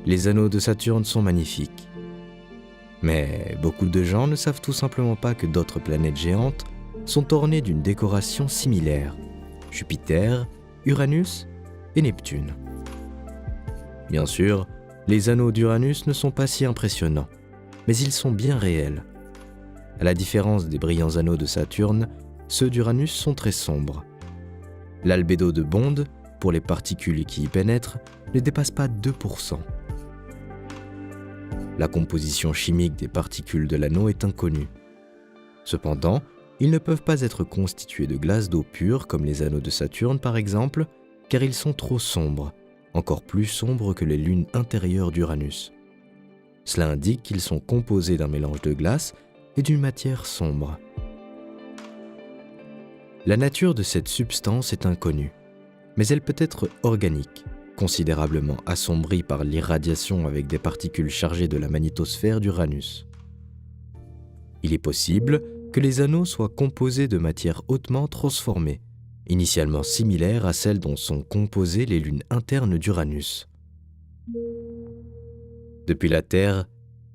Les anneaux de Saturne sont magnifiques. Mais beaucoup de gens ne savent tout simplement pas que d'autres planètes géantes sont ornées d'une décoration similaire: Jupiter, Uranus et Neptune. Bien sûr, les anneaux d'Uranus ne sont pas si impressionnants, mais ils sont bien réels. À la différence des brillants anneaux de Saturne, ceux d'Uranus sont très sombres. L'albédo de Bond, pour les particules qui y pénètrent, ne dépasse pas 2%. La composition chimique des particules de l'anneau est inconnue. Cependant, ils ne peuvent pas être constitués de glace d'eau pure comme les anneaux de Saturne par exemple, car ils sont trop sombres, encore plus sombres que les lunes intérieures d'Uranus. Cela indique qu'ils sont composés d'un mélange de glace et d'une matière sombre. La nature de cette substance est inconnue, mais elle peut être organique, considérablement assombrie par l'irradiation avec des particules chargées de la magnétosphère d'Uranus. Il est possible que les anneaux soient composés de matières hautement transformées, initialement similaires à celles dont sont composées les lunes internes d'Uranus. Depuis la Terre,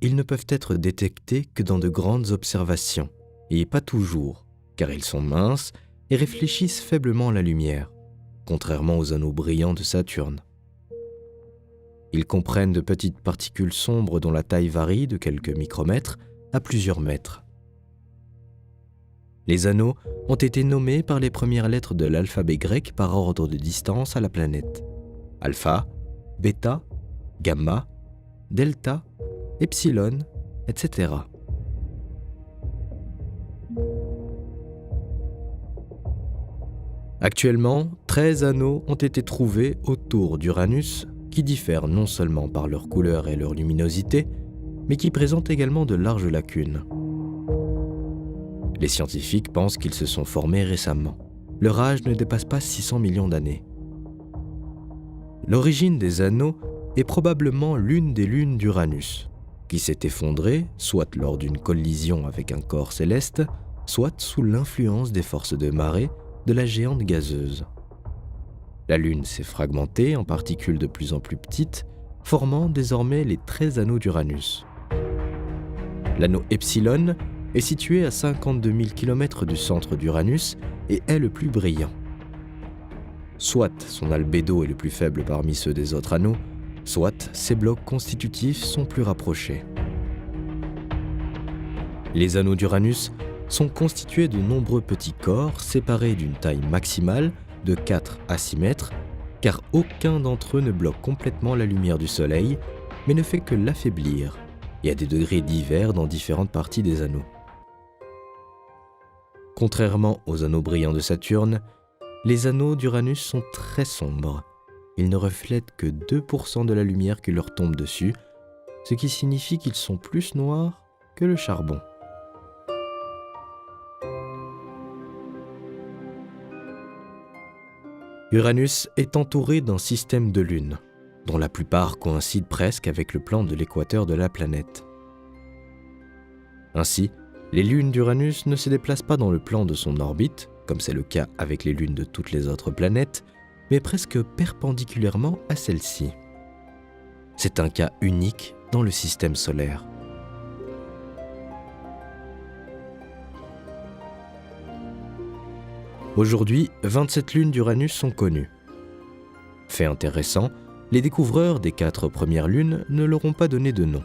ils ne peuvent être détectés que dans de grandes observations, et pas toujours, car ils sont minces et réfléchissent faiblement la lumière, contrairement aux anneaux brillants de Saturne. Ils comprennent de petites particules sombres dont la taille varie de quelques micromètres à plusieurs mètres. Les anneaux ont été nommés par les premières lettres de l'alphabet grec par ordre de distance à la planète: alpha, bêta, gamma, delta, epsilon, etc. Actuellement, 13 anneaux ont été trouvés autour d'Uranus qui diffèrent non seulement par leur couleur et leur luminosité, mais qui présentent également de larges lacunes. Les scientifiques pensent qu'ils se sont formés récemment. Leur âge ne dépasse pas 600 millions d'années. L'origine des anneaux est probablement l'une des lunes d'Uranus, qui s'est effondrée soit lors d'une collision avec un corps céleste, soit sous l'influence des forces de marée de la géante gazeuse. La Lune s'est fragmentée en particules de plus en plus petites, formant désormais les 13 anneaux d'Uranus. L'anneau Epsilon est situé à 52 000 km du centre d'Uranus et est le plus brillant. Soit son albédo est le plus faible parmi ceux des autres anneaux, soit ses blocs constitutifs sont plus rapprochés. Les anneaux d'Uranus sont constitués de nombreux petits corps séparés d'une taille maximale de 4 à 6 mètres, car aucun d'entre eux ne bloque complètement la lumière du Soleil, mais ne fait que l'affaiblir, et à des degrés divers dans différentes parties des anneaux. Contrairement aux anneaux brillants de Saturne, les anneaux d'Uranus sont très sombres. Ils ne reflètent que 2% de la lumière qui leur tombe dessus, ce qui signifie qu'ils sont plus noirs que le charbon. Uranus est entouré d'un système de lunes, dont la plupart coïncident presque avec le plan de l'équateur de la planète. Ainsi, les lunes d'Uranus ne se déplacent pas dans le plan de son orbite, comme c'est le cas avec les lunes de toutes les autres planètes, mais presque perpendiculairement à celle-ci. C'est un cas unique dans le système solaire. Aujourd'hui, 27 lunes d'Uranus sont connues. Fait intéressant, les découvreurs des 4 premières lunes ne leur ont pas donné de nom.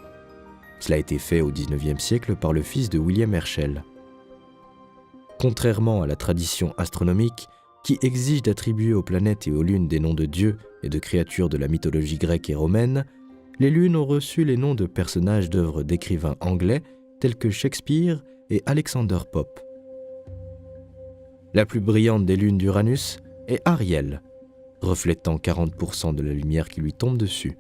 Cela a été fait au XIXe siècle par le fils de William Herschel. Contrairement à la tradition astronomique qui exige d'attribuer aux planètes et aux lunes des noms de dieux et de créatures de la mythologie grecque et romaine, les lunes ont reçu les noms de personnages d'œuvres d'écrivains anglais tels que Shakespeare et Alexander Pope. La plus brillante des lunes d'Uranus est Ariel, reflétant 40% de la lumière qui lui tombe dessus.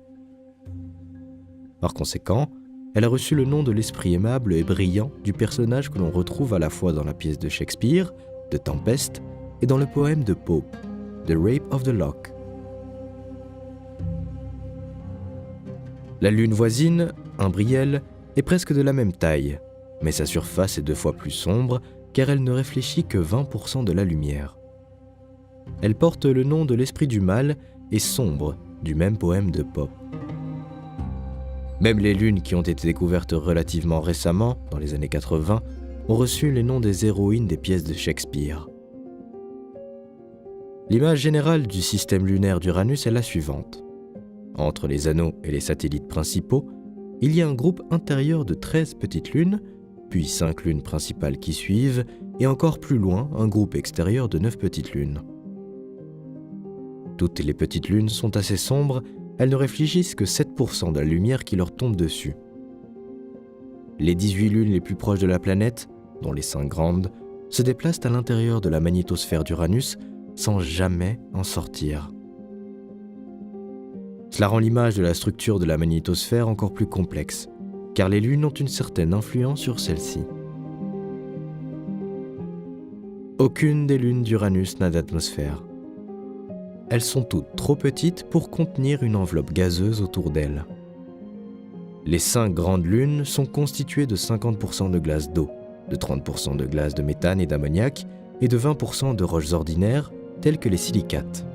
Par conséquent, elle a reçu le nom de l'esprit aimable et brillant du personnage que l'on retrouve à la fois dans la pièce de Shakespeare, de Tempest, et dans le poème de Pope, The Rape of the Lock. La lune voisine, Umbriel, est presque de la même taille, mais sa surface est 2 fois plus sombre car elle ne réfléchit que 20% de la lumière. Elle porte le nom de l'esprit du mal et sombre du même poème de Pope. Même les lunes qui ont été découvertes relativement récemment, dans les années 80, ont reçu les noms des héroïnes des pièces de Shakespeare. L'image générale du système lunaire d'Uranus est la suivante. Entre les anneaux et les satellites principaux, il y a un groupe intérieur de 13 petites lunes, puis 5 lunes principales qui suivent, et encore plus loin, un groupe extérieur de 9 petites lunes. Toutes les petites lunes sont assez sombres, elles ne réfléchissent que 7% de la lumière qui leur tombe dessus. Les 18 lunes les plus proches de la planète, dont les 5 grandes, se déplacent à l'intérieur de la magnétosphère d'Uranus sans jamais en sortir. Cela rend l'image de la structure de la magnétosphère encore plus complexe, car les lunes ont une certaine influence sur celle-ci. Aucune des lunes d'Uranus n'a d'atmosphère. Elles sont toutes trop petites pour contenir une enveloppe gazeuse autour d'elles. Les 5 grandes lunes sont constituées de 50% de glace d'eau, de 30% de glace de méthane et d'ammoniac et de 20% de roches ordinaires telles que les silicates.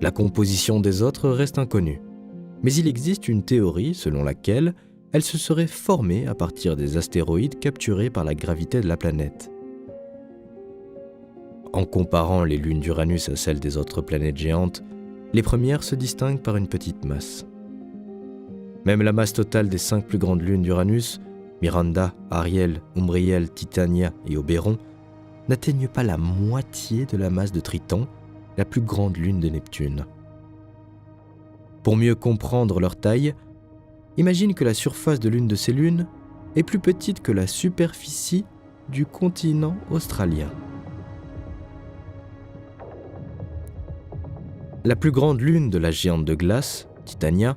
La composition des autres reste inconnue, mais il existe une théorie selon laquelle elles se seraient formées à partir des astéroïdes capturés par la gravité de la planète. En comparant les lunes d'Uranus à celles des autres planètes géantes, les premières se distinguent par une petite masse. Même la masse totale des 5 plus grandes lunes d'Uranus, Miranda, Ariel, Umbriel, Titania et Oberon, n'atteignent pas la moitié de la masse de Triton, la plus grande lune de Neptune. Pour mieux comprendre leur taille, imagine que la surface de l'une de ces lunes est plus petite que la superficie du continent australien. La plus grande lune de la géante de glace, Titania,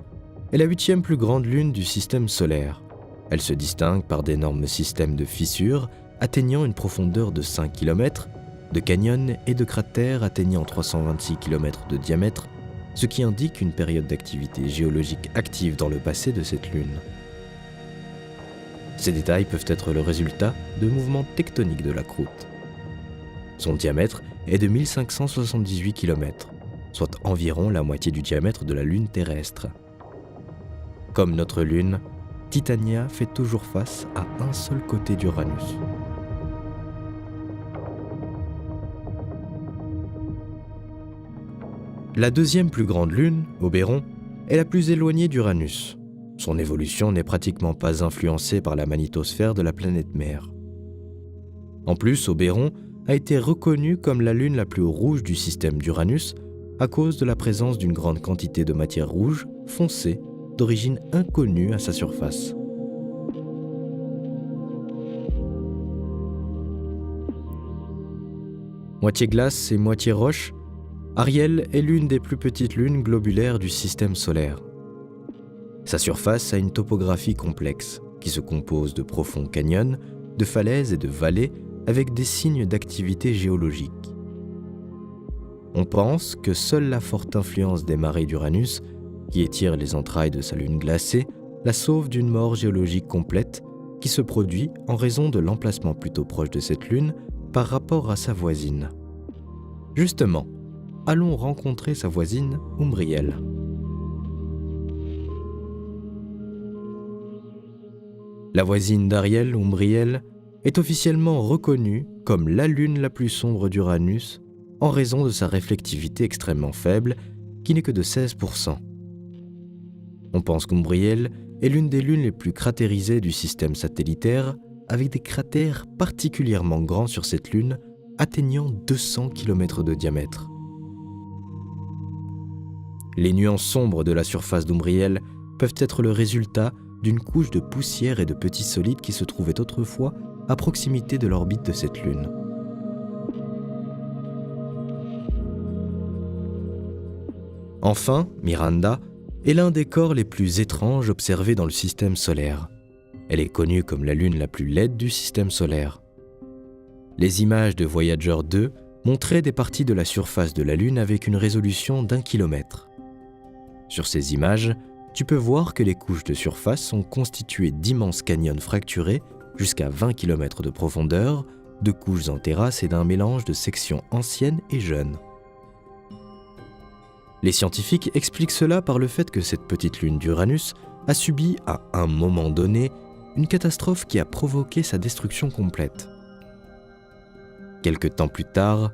est la 8e plus grande lune du système solaire. Elle se distingue par d'énormes systèmes de fissures atteignant une profondeur de 5 km, de canyons et de cratères atteignant 326 km de diamètre, ce qui indique une période d'activité géologique active dans le passé de cette lune. Ces détails peuvent être le résultat de mouvements tectoniques de la croûte. Son diamètre est de 1578 km, soit environ la moitié du diamètre de la Lune terrestre. Comme notre Lune, Titania fait toujours face à un seul côté d'Uranus. La 2e plus grande lune, Oberon, est la plus éloignée d'Uranus. Son évolution n'est pratiquement pas influencée par la magnétosphère de la planète mère. En plus, Oberon a été reconnue comme la lune la plus rouge du système d'Uranus à cause de la présence d'une grande quantité de matière rouge foncée d'origine inconnue à sa surface. Moitié glace et moitié roche, Ariel est l'une des plus petites lunes globulaires du système solaire. Sa surface a une topographie complexe qui se compose de profonds canyons, de falaises et de vallées avec des signes d'activité géologique. On pense que seule la forte influence des marées d'Uranus, qui étirent les entrailles de sa lune glacée, la sauve d'une mort géologique complète qui se produit en raison de l'emplacement plutôt proche de cette lune par rapport à sa voisine. Justement, allons rencontrer sa voisine Umbriel. La voisine d'Ariel, Umbriel, est officiellement reconnue comme la lune la plus sombre d'Uranus en raison de sa réflectivité extrêmement faible, qui n'est que de 16%. On pense qu'Umbriel est l'une des lunes les plus cratérisées du système satellitaire, avec des cratères particulièrement grands sur cette lune, atteignant 200 km de diamètre. Les nuances sombres de la surface d'Umbriel peuvent être le résultat d'une couche de poussière et de petits solides qui se trouvaient autrefois à proximité de l'orbite de cette lune. Enfin, Miranda est l'un des corps les plus étranges observés dans le système solaire. Elle est connue comme la lune la plus laide du système solaire. Les images de Voyager 2 montraient des parties de la surface de la Lune avec une résolution d'1 km. Sur ces images, tu peux voir que les couches de surface sont constituées d'immenses canyons fracturés jusqu'à 20 km de profondeur, de couches en terrasse et d'un mélange de sections anciennes et jeunes. Les scientifiques expliquent cela par le fait que cette petite lune d'Uranus a subi à un moment donné une catastrophe qui a provoqué sa destruction complète. Quelque temps plus tard,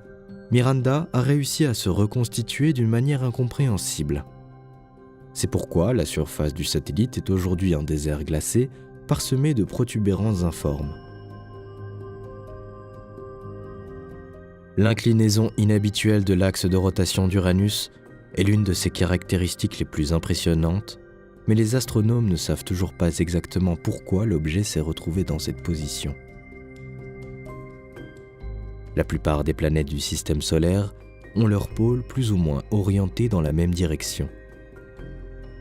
Miranda a réussi à se reconstituer d'une manière incompréhensible. C'est pourquoi la surface du satellite est aujourd'hui un désert glacé parsemé de protubérances informes. L'inclinaison inhabituelle de l'axe de rotation d'Uranus est l'une de ses caractéristiques les plus impressionnantes, mais les astronomes ne savent toujours pas exactement pourquoi l'objet s'est retrouvé dans cette position. La plupart des planètes du système solaire ont leur pôle plus ou moins orienté dans la même direction.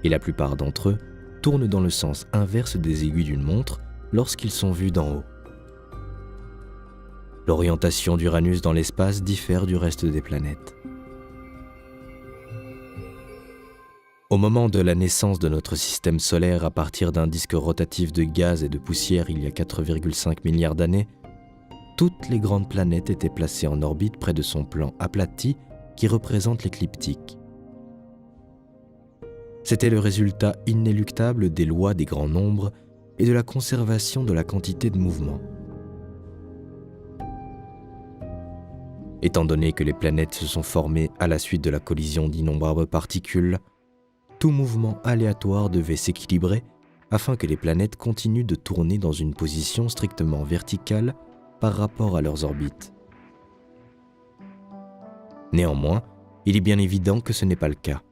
Et la plupart d'entre eux tournent dans le sens inverse des aiguilles d'une montre lorsqu'ils sont vus d'en haut. L'orientation d'Uranus dans l'espace diffère du reste des planètes. Au moment de la naissance de notre système solaire à partir d'un disque rotatif de gaz et de poussière il y a 4,5 milliards d'années, toutes les grandes planètes étaient placées en orbite près de son plan aplati qui représente l'écliptique. C'était le résultat inéluctable des lois des grands nombres et de la conservation de la quantité de mouvement. Étant donné que les planètes se sont formées à la suite de la collision d'innombrables particules, tout mouvement aléatoire devait s'équilibrer afin que les planètes continuent de tourner dans une position strictement verticale par rapport à leurs orbites. Néanmoins, il est bien évident que ce n'est pas le cas.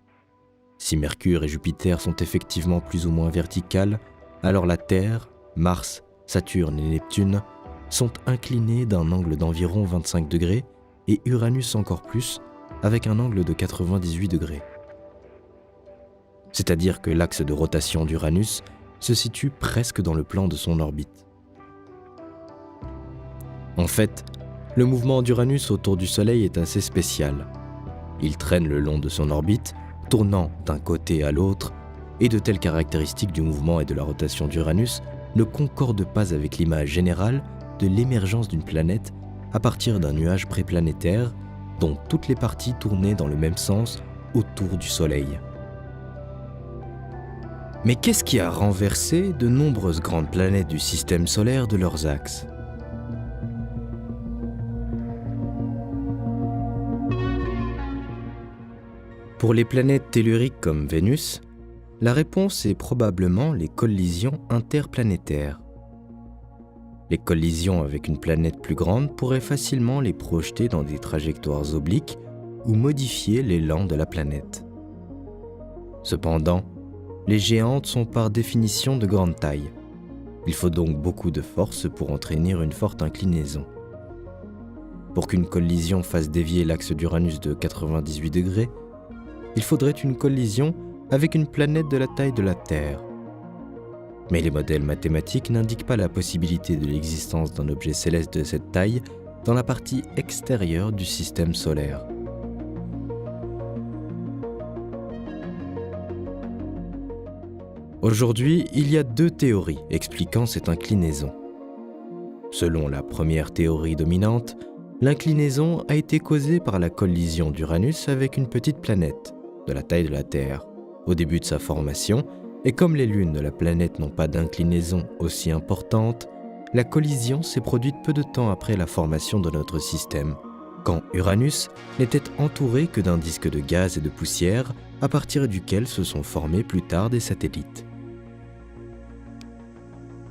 Si Mercure et Jupiter sont effectivement plus ou moins verticales, alors la Terre, Mars, Saturne et Neptune sont inclinés d'un angle d'environ 25 degrés et Uranus encore plus, avec un angle de 98 degrés. C'est-à-dire que l'axe de rotation d'Uranus se situe presque dans le plan de son orbite. En fait, le mouvement d'Uranus autour du Soleil est assez spécial. Il traîne le long de son orbite, tournant d'un côté à l'autre, et de telles caractéristiques du mouvement et de la rotation d'Uranus ne concordent pas avec l'image générale de l'émergence d'une planète à partir d'un nuage préplanétaire dont toutes les parties tournaient dans le même sens autour du Soleil. Mais qu'est-ce qui a renversé de nombreuses grandes planètes du système solaire de leurs axes ? Pour les planètes telluriques comme Vénus, la réponse est probablement les collisions interplanétaires. Les collisions avec une planète plus grande pourraient facilement les projeter dans des trajectoires obliques ou modifier l'élan de la planète. Cependant, les géantes sont par définition de grande taille. Il faut donc beaucoup de force pour entraîner une forte inclinaison. Pour qu'une collision fasse dévier l'axe d'Uranus de 98 degrés, il faudrait une collision avec une planète de la taille de la Terre. Mais les modèles mathématiques n'indiquent pas la possibilité de l'existence d'un objet céleste de cette taille dans la partie extérieure du système solaire. Aujourd'hui, il y a deux théories expliquant cette inclinaison. Selon la première théorie dominante, l'inclinaison a été causée par la collision d'Uranus avec une petite planète, de la taille de la Terre, au début de sa formation, et comme les lunes de la planète n'ont pas d'inclinaison aussi importante, la collision s'est produite peu de temps après la formation de notre système, quand Uranus n'était entouré que d'un disque de gaz et de poussière à partir duquel se sont formés plus tard des satellites.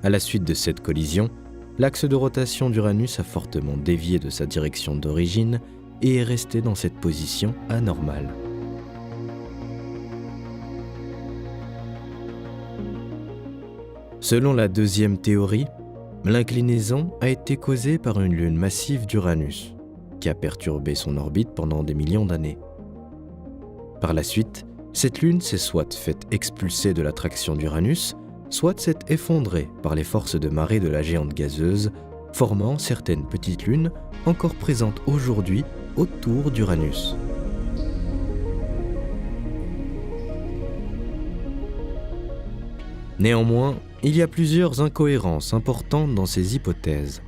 À la suite de cette collision, l'axe de rotation d'Uranus a fortement dévié de sa direction d'origine et est resté dans cette position anormale. Selon la deuxième théorie, l'inclinaison a été causée par une lune massive d'Uranus, qui a perturbé son orbite pendant des millions d'années. Par la suite, cette lune s'est soit faite expulser de l'attraction d'Uranus, soit s'est effondrée par les forces de marée de la géante gazeuse, formant certaines petites lunes encore présentes aujourd'hui autour d'Uranus. Néanmoins, il y a plusieurs incohérences importantes dans ces hypothèses.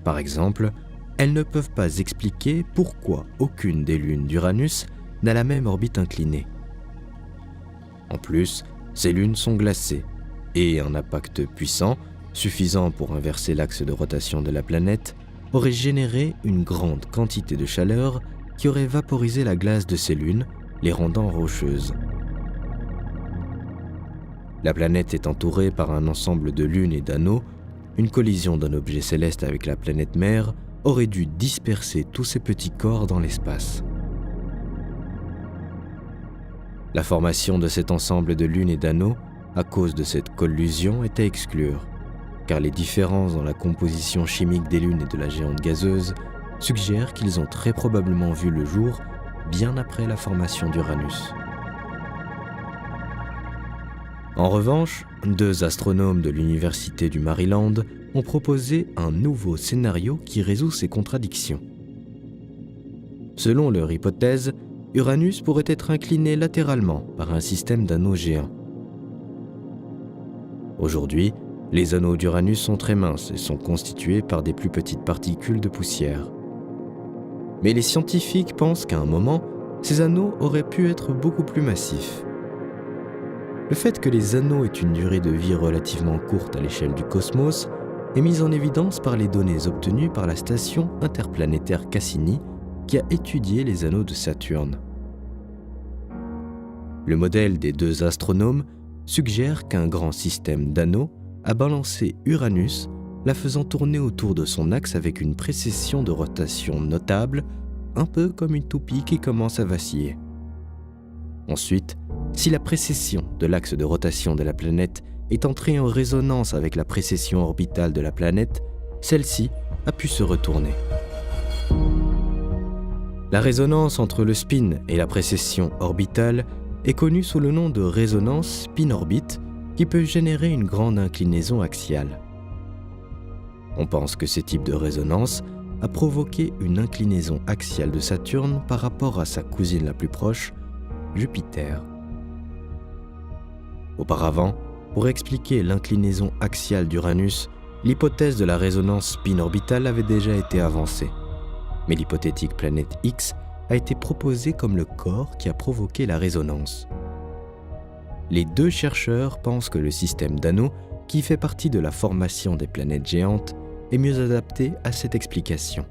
Par exemple, elles ne peuvent pas expliquer pourquoi aucune des lunes d'Uranus n'a la même orbite inclinée. En plus, ces lunes sont glacées et un impact puissant, suffisant pour inverser l'axe de rotation de la planète, aurait généré une grande quantité de chaleur qui aurait vaporisé la glace de ces lunes, les rendant rocheuses. La planète est entourée par un ensemble de lunes et d'anneaux. Une collision d'un objet céleste avec la planète mère aurait dû disperser tous ces petits corps dans l'espace. La formation de cet ensemble de lunes et d'anneaux, à cause de cette collusion, est à exclure, car les différences dans la composition chimique des lunes et de la géante gazeuse suggèrent qu'ils ont très probablement vu le jour bien après la formation d'Uranus. En revanche, 2 astronomes de l'Université du Maryland ont proposé un nouveau scénario qui résout ces contradictions. Selon leur hypothèse, Uranus pourrait être incliné latéralement par un système d'anneaux géants. Aujourd'hui, les anneaux d'Uranus sont très minces et sont constitués par des plus petites particules de poussière. Mais les scientifiques pensent qu'à un moment, ces anneaux auraient pu être beaucoup plus massifs. Le fait que les anneaux aient une durée de vie relativement courte à l'échelle du cosmos est mis en évidence par les données obtenues par la station interplanétaire Cassini qui a étudié les anneaux de Saturne. Le modèle des 2 astronomes suggère qu'un grand système d'anneaux a balancé Uranus, la faisant tourner autour de son axe avec une précession de rotation notable, un peu comme une toupie qui commence à vaciller. Ensuite, si la précession de l'axe de rotation de la planète est entrée en résonance avec la précession orbitale de la planète, celle-ci a pu se retourner. La résonance entre le spin et la précession orbitale est connue sous le nom de résonance spin-orbite qui peut générer une grande inclinaison axiale. On pense que ce type de résonance a provoqué une inclinaison axiale de Saturne par rapport à sa cousine la plus proche, Jupiter. Auparavant, pour expliquer l'inclinaison axiale d'Uranus, l'hypothèse de la résonance spin-orbitale avait déjà été avancée. Mais l'hypothétique planète X a été proposée comme le corps qui a provoqué la résonance. Les 2 chercheurs pensent que le système d'anneaux, qui fait partie de la formation des planètes géantes, est mieux adapté à cette explication.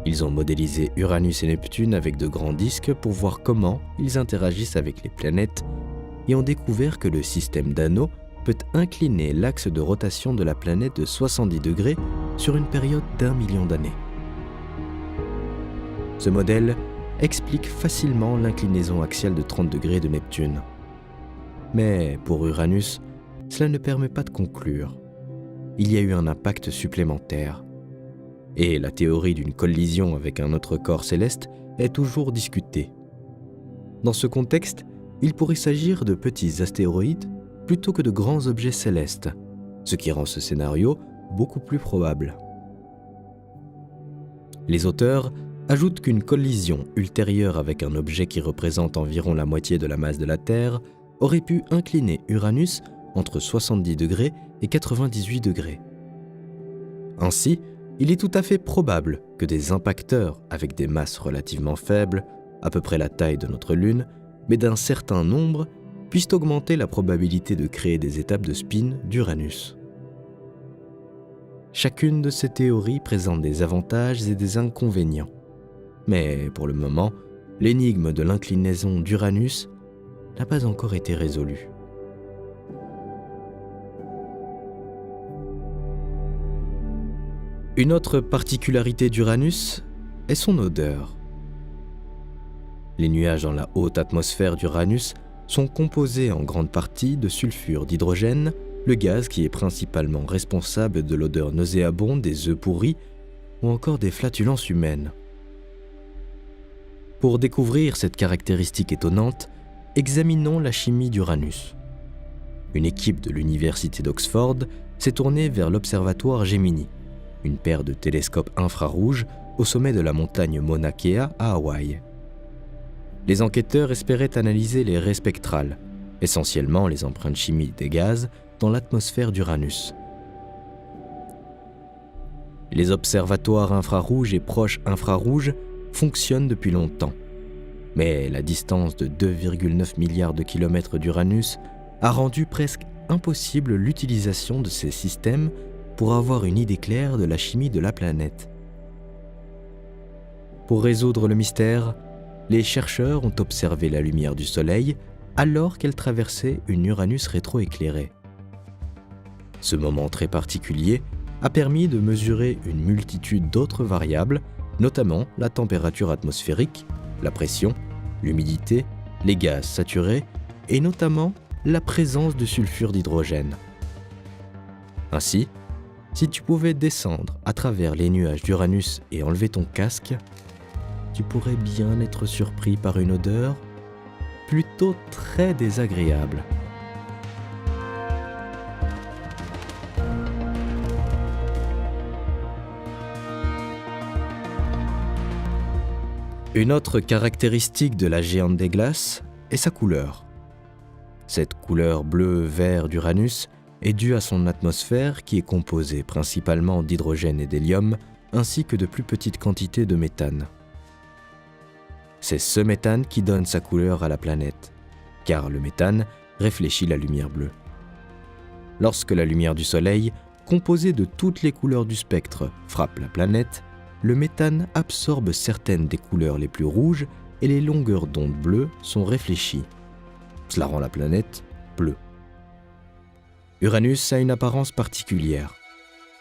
Ils ont modélisé Uranus et Neptune avec de grands disques pour voir comment ils interagissent avec les planètes et ont découvert que le système d'anneaux peut incliner l'axe de rotation de la planète de 70 degrés sur une période d'1 million d'années. Ce modèle explique facilement l'inclinaison axiale de 30 degrés de Neptune. Mais pour Uranus, cela ne permet pas de conclure. Il y a eu un impact supplémentaire. Et la théorie d'une collision avec un autre corps céleste est toujours discutée. Dans ce contexte, il pourrait s'agir de petits astéroïdes plutôt que de grands objets célestes, ce qui rend ce scénario beaucoup plus probable. Les auteurs ajoutent qu'une collision ultérieure avec un objet qui représente environ la moitié de la masse de la Terre aurait pu incliner Uranus entre 70 degrés et 98 degrés. Ainsi, il est tout à fait probable que des impacteurs avec des masses relativement faibles, à peu près la taille de notre Lune, mais d'un certain nombre, puissent augmenter la probabilité de créer des étapes de spin d'Uranus. Chacune de ces théories présente des avantages et des inconvénients. Mais pour le moment, l'énigme de l'inclinaison d'Uranus n'a pas encore été résolue. Une autre particularité d'Uranus est son odeur. Les nuages dans la haute atmosphère d'Uranus sont composés en grande partie de sulfure d'hydrogène, le gaz qui est principalement responsable de l'odeur nauséabonde des œufs pourris ou encore des flatulences humaines. Pour découvrir cette caractéristique étonnante, examinons la chimie d'Uranus. Une équipe de l'université d'Oxford s'est tournée vers l'observatoire Gemini, une paire de télescopes infrarouges au sommet de la montagne Mauna Kea à Hawaï. Les enquêteurs espéraient analyser les raies spectrales, essentiellement les empreintes chimiques des gaz dans l'atmosphère d'Uranus. Les observatoires infrarouges et proches infrarouges fonctionnent depuis longtemps, mais la distance de 2,9 milliards de kilomètres d'Uranus a rendu presque impossible l'utilisation de ces systèmes pour avoir une idée claire de la chimie de la planète. Pour résoudre le mystère, les chercheurs ont observé la lumière du Soleil alors qu'elle traversait une Uranus rétroéclairée. Ce moment très particulier a permis de mesurer une multitude d'autres variables, notamment la température atmosphérique, la pression, l'humidité, les gaz saturés et notamment la présence de sulfure d'hydrogène. Ainsi, si tu pouvais descendre à travers les nuages d'Uranus et enlever ton casque, tu pourrais bien être surpris par une odeur plutôt très désagréable. Une autre caractéristique de la géante des glaces est sa couleur. Cette couleur bleu-vert d'Uranus est due à son atmosphère qui est composée principalement d'hydrogène et d'hélium, ainsi que de plus petites quantités de méthane. C'est ce méthane qui donne sa couleur à la planète, car le méthane réfléchit la lumière bleue. Lorsque la lumière du Soleil, composée de toutes les couleurs du spectre, frappe la planète, le méthane absorbe certaines des couleurs les plus rouges et les longueurs d'onde bleues sont réfléchies. Cela rend la planète bleue. Uranus a une apparence particulière.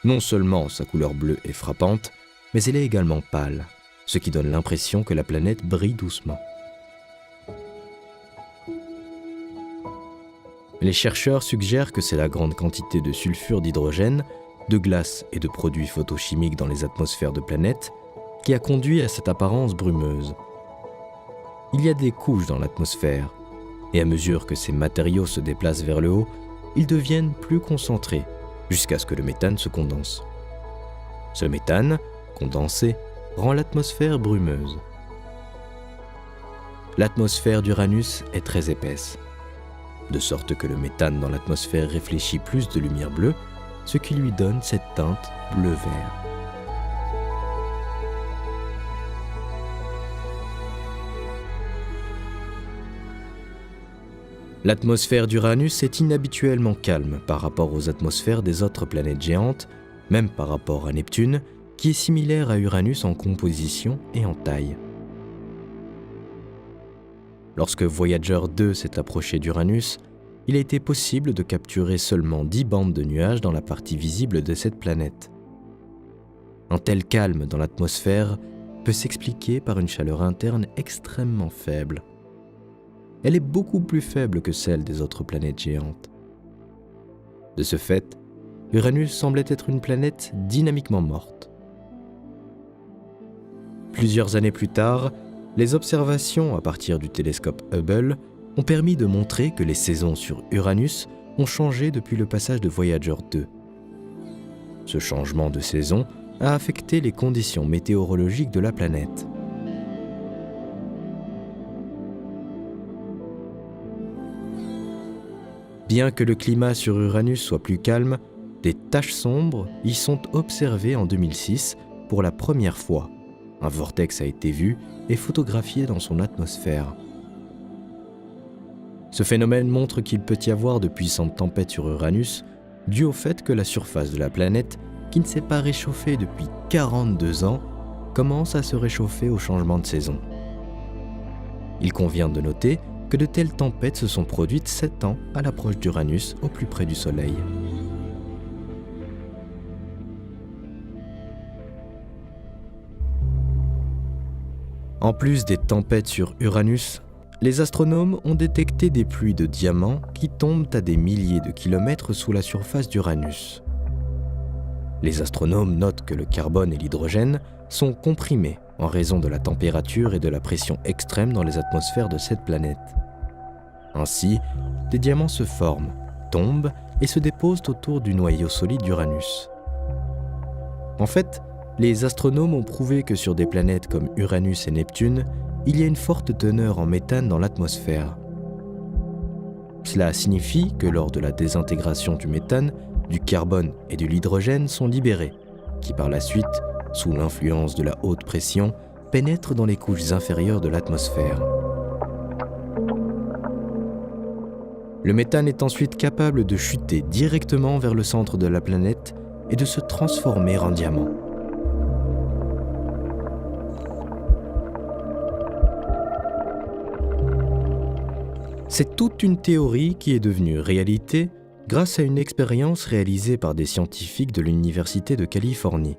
Non seulement sa couleur bleue est frappante, mais elle est également pâle, ce qui donne l'impression que la planète brille doucement. Les chercheurs suggèrent que c'est la grande quantité de sulfure d'hydrogène, de glace et de produits photochimiques dans les atmosphères de planètes qui a conduit à cette apparence brumeuse. Il y a des couches dans l'atmosphère, et à mesure que ces matériaux se déplacent vers le haut, ils deviennent plus concentrés, jusqu'à ce que le méthane se condense. Ce méthane, condensé, rend l'atmosphère brumeuse. L'atmosphère d'Uranus est très épaisse, de sorte que le méthane dans l'atmosphère réfléchit plus de lumière bleue, ce qui lui donne cette teinte bleu-vert. L'atmosphère d'Uranus est inhabituellement calme par rapport aux atmosphères des autres planètes géantes, même par rapport à Neptune, qui est similaire à Uranus en composition et en taille. Lorsque Voyager 2 s'est approché d'Uranus, il a été possible de capturer seulement 10 bandes de nuages dans la partie visible de cette planète. Un tel calme dans l'atmosphère peut s'expliquer par une chaleur interne extrêmement faible. Elle est beaucoup plus faible que celle des autres planètes géantes. De ce fait, Uranus semblait être une planète dynamiquement morte. Plusieurs années plus tard, les observations à partir du télescope Hubble ont permis de montrer que les saisons sur Uranus ont changé depuis le passage de Voyager 2. Ce changement de saison a affecté les conditions météorologiques de la planète. Bien que le climat sur Uranus soit plus calme, des taches sombres y sont observées en 2006 pour la première fois. Un vortex a été vu et photographié dans son atmosphère. Ce phénomène montre qu'il peut y avoir de puissantes tempêtes sur Uranus, dues au fait que la surface de la planète, qui ne s'est pas réchauffée depuis 42 ans, commence à se réchauffer au changement de saison. Il convient de noter que de telles tempêtes se sont produites 7 ans à l'approche d'Uranus, au plus près du Soleil. En plus des tempêtes sur Uranus, les astronomes ont détecté des pluies de diamants qui tombent à des milliers de kilomètres sous la surface d'Uranus. Les astronomes notent que le carbone et l'hydrogène sont comprimés en raison de la température et de la pression extrême dans les atmosphères de cette planète. Ainsi, des diamants se forment, tombent et se déposent autour du noyau solide d'Uranus. En fait, les astronomes ont prouvé que sur des planètes comme Uranus et Neptune, il y a une forte teneur en méthane dans l'atmosphère. Cela signifie que lors de la désintégration du méthane, du carbone et de l'hydrogène sont libérés, qui par la suite, sous l'influence de la haute pression, pénètrent dans les couches inférieures de l'atmosphère. Le méthane est ensuite capable de chuter directement vers le centre de la planète et de se transformer en diamant. C'est toute une théorie qui est devenue réalité grâce à une expérience réalisée par des scientifiques de l'Université de Californie.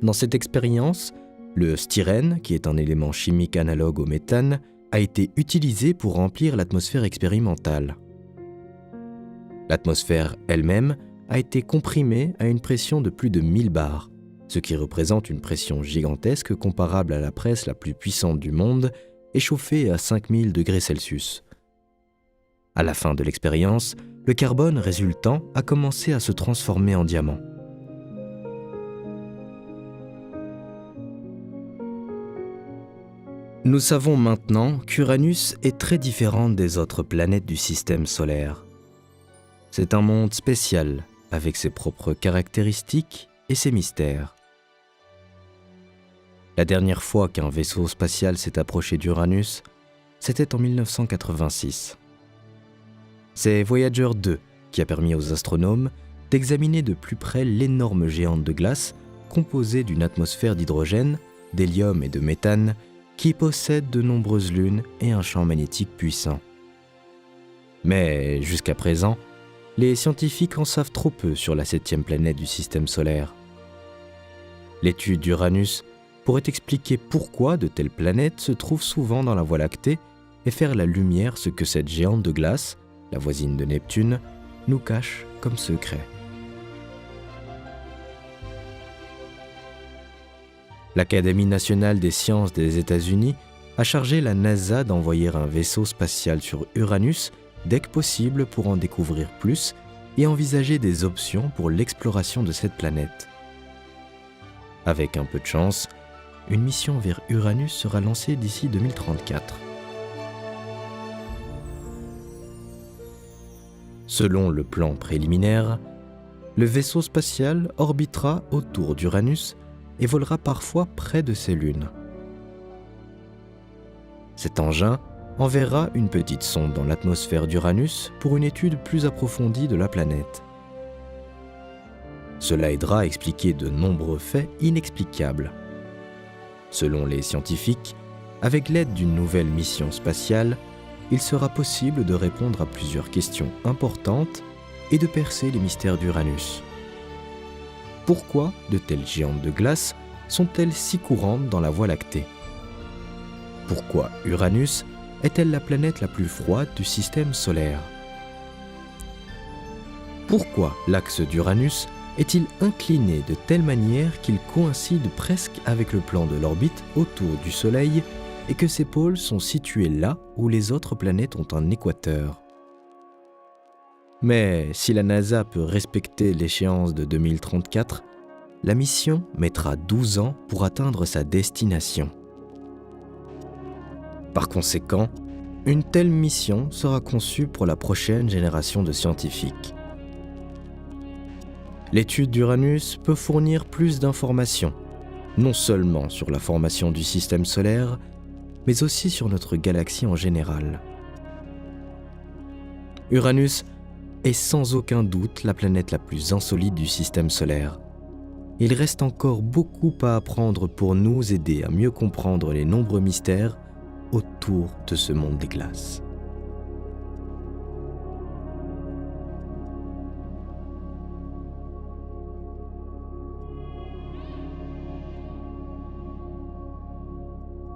Dans cette expérience, le styrène, qui est un élément chimique analogue au méthane, a été utilisé pour remplir l'atmosphère expérimentale. L'atmosphère elle-même a été comprimée à une pression de plus de 1000 bars, ce qui représente une pression gigantesque comparable à la presse la plus puissante du monde et chauffée à 5000 degrés Celsius. À la fin de l'expérience, le carbone résultant a commencé à se transformer en diamant. Nous savons maintenant qu'Uranus est très différente des autres planètes du système solaire. C'est un monde spécial, avec ses propres caractéristiques et ses mystères. La dernière fois qu'un vaisseau spatial s'est approché d'Uranus, c'était en 1986. C'est Voyager 2 qui a permis aux astronomes d'examiner de plus près l'énorme géante de glace composée d'une atmosphère d'hydrogène, d'hélium et de méthane qui possède de nombreuses lunes et un champ magnétique puissant. Mais jusqu'à présent, les scientifiques en savent trop peu sur la 7e planète du système solaire. L'étude d'Uranus pourrait expliquer pourquoi de telles planètes se trouvent souvent dans la Voie lactée et faire la lumière ce que cette géante de glace, la voisine de Neptune, nous cache comme secret. L'Académie nationale des sciences des États-Unis a chargé la NASA d'envoyer un vaisseau spatial sur Uranus dès que possible pour en découvrir plus et envisager des options pour l'exploration de cette planète. Avec un peu de chance, une mission vers Uranus sera lancée d'ici 2034. Selon le plan préliminaire, le vaisseau spatial orbitera autour d'Uranus et volera parfois près de ses lunes. Cet engin enverra une petite sonde dans l'atmosphère d'Uranus pour une étude plus approfondie de la planète. Cela aidera à expliquer de nombreux faits inexplicables. Selon les scientifiques, avec l'aide d'une nouvelle mission spatiale, il sera possible de répondre à plusieurs questions importantes et de percer les mystères d'Uranus. Pourquoi de telles géantes de glace sont-elles si courantes dans la Voie lactée? Pourquoi Uranus est-elle la planète la plus froide du système solaire? Pourquoi l'axe d'Uranus est-il incliné de telle manière qu'il coïncide presque avec le plan de l'orbite autour du Soleil et que ses pôles sont situés là où les autres planètes ont un équateur? Mais si la NASA peut respecter l'échéance de 2034, la mission mettra 12 ans pour atteindre sa destination. Par conséquent, une telle mission sera conçue pour la prochaine génération de scientifiques. L'étude d'Uranus peut fournir plus d'informations, non seulement sur la formation du système solaire, mais aussi sur notre galaxie en général. Uranus est sans aucun doute la planète la plus insolite du système solaire. Il reste encore beaucoup à apprendre pour nous aider à mieux comprendre les nombreux mystères autour de ce monde des glaces.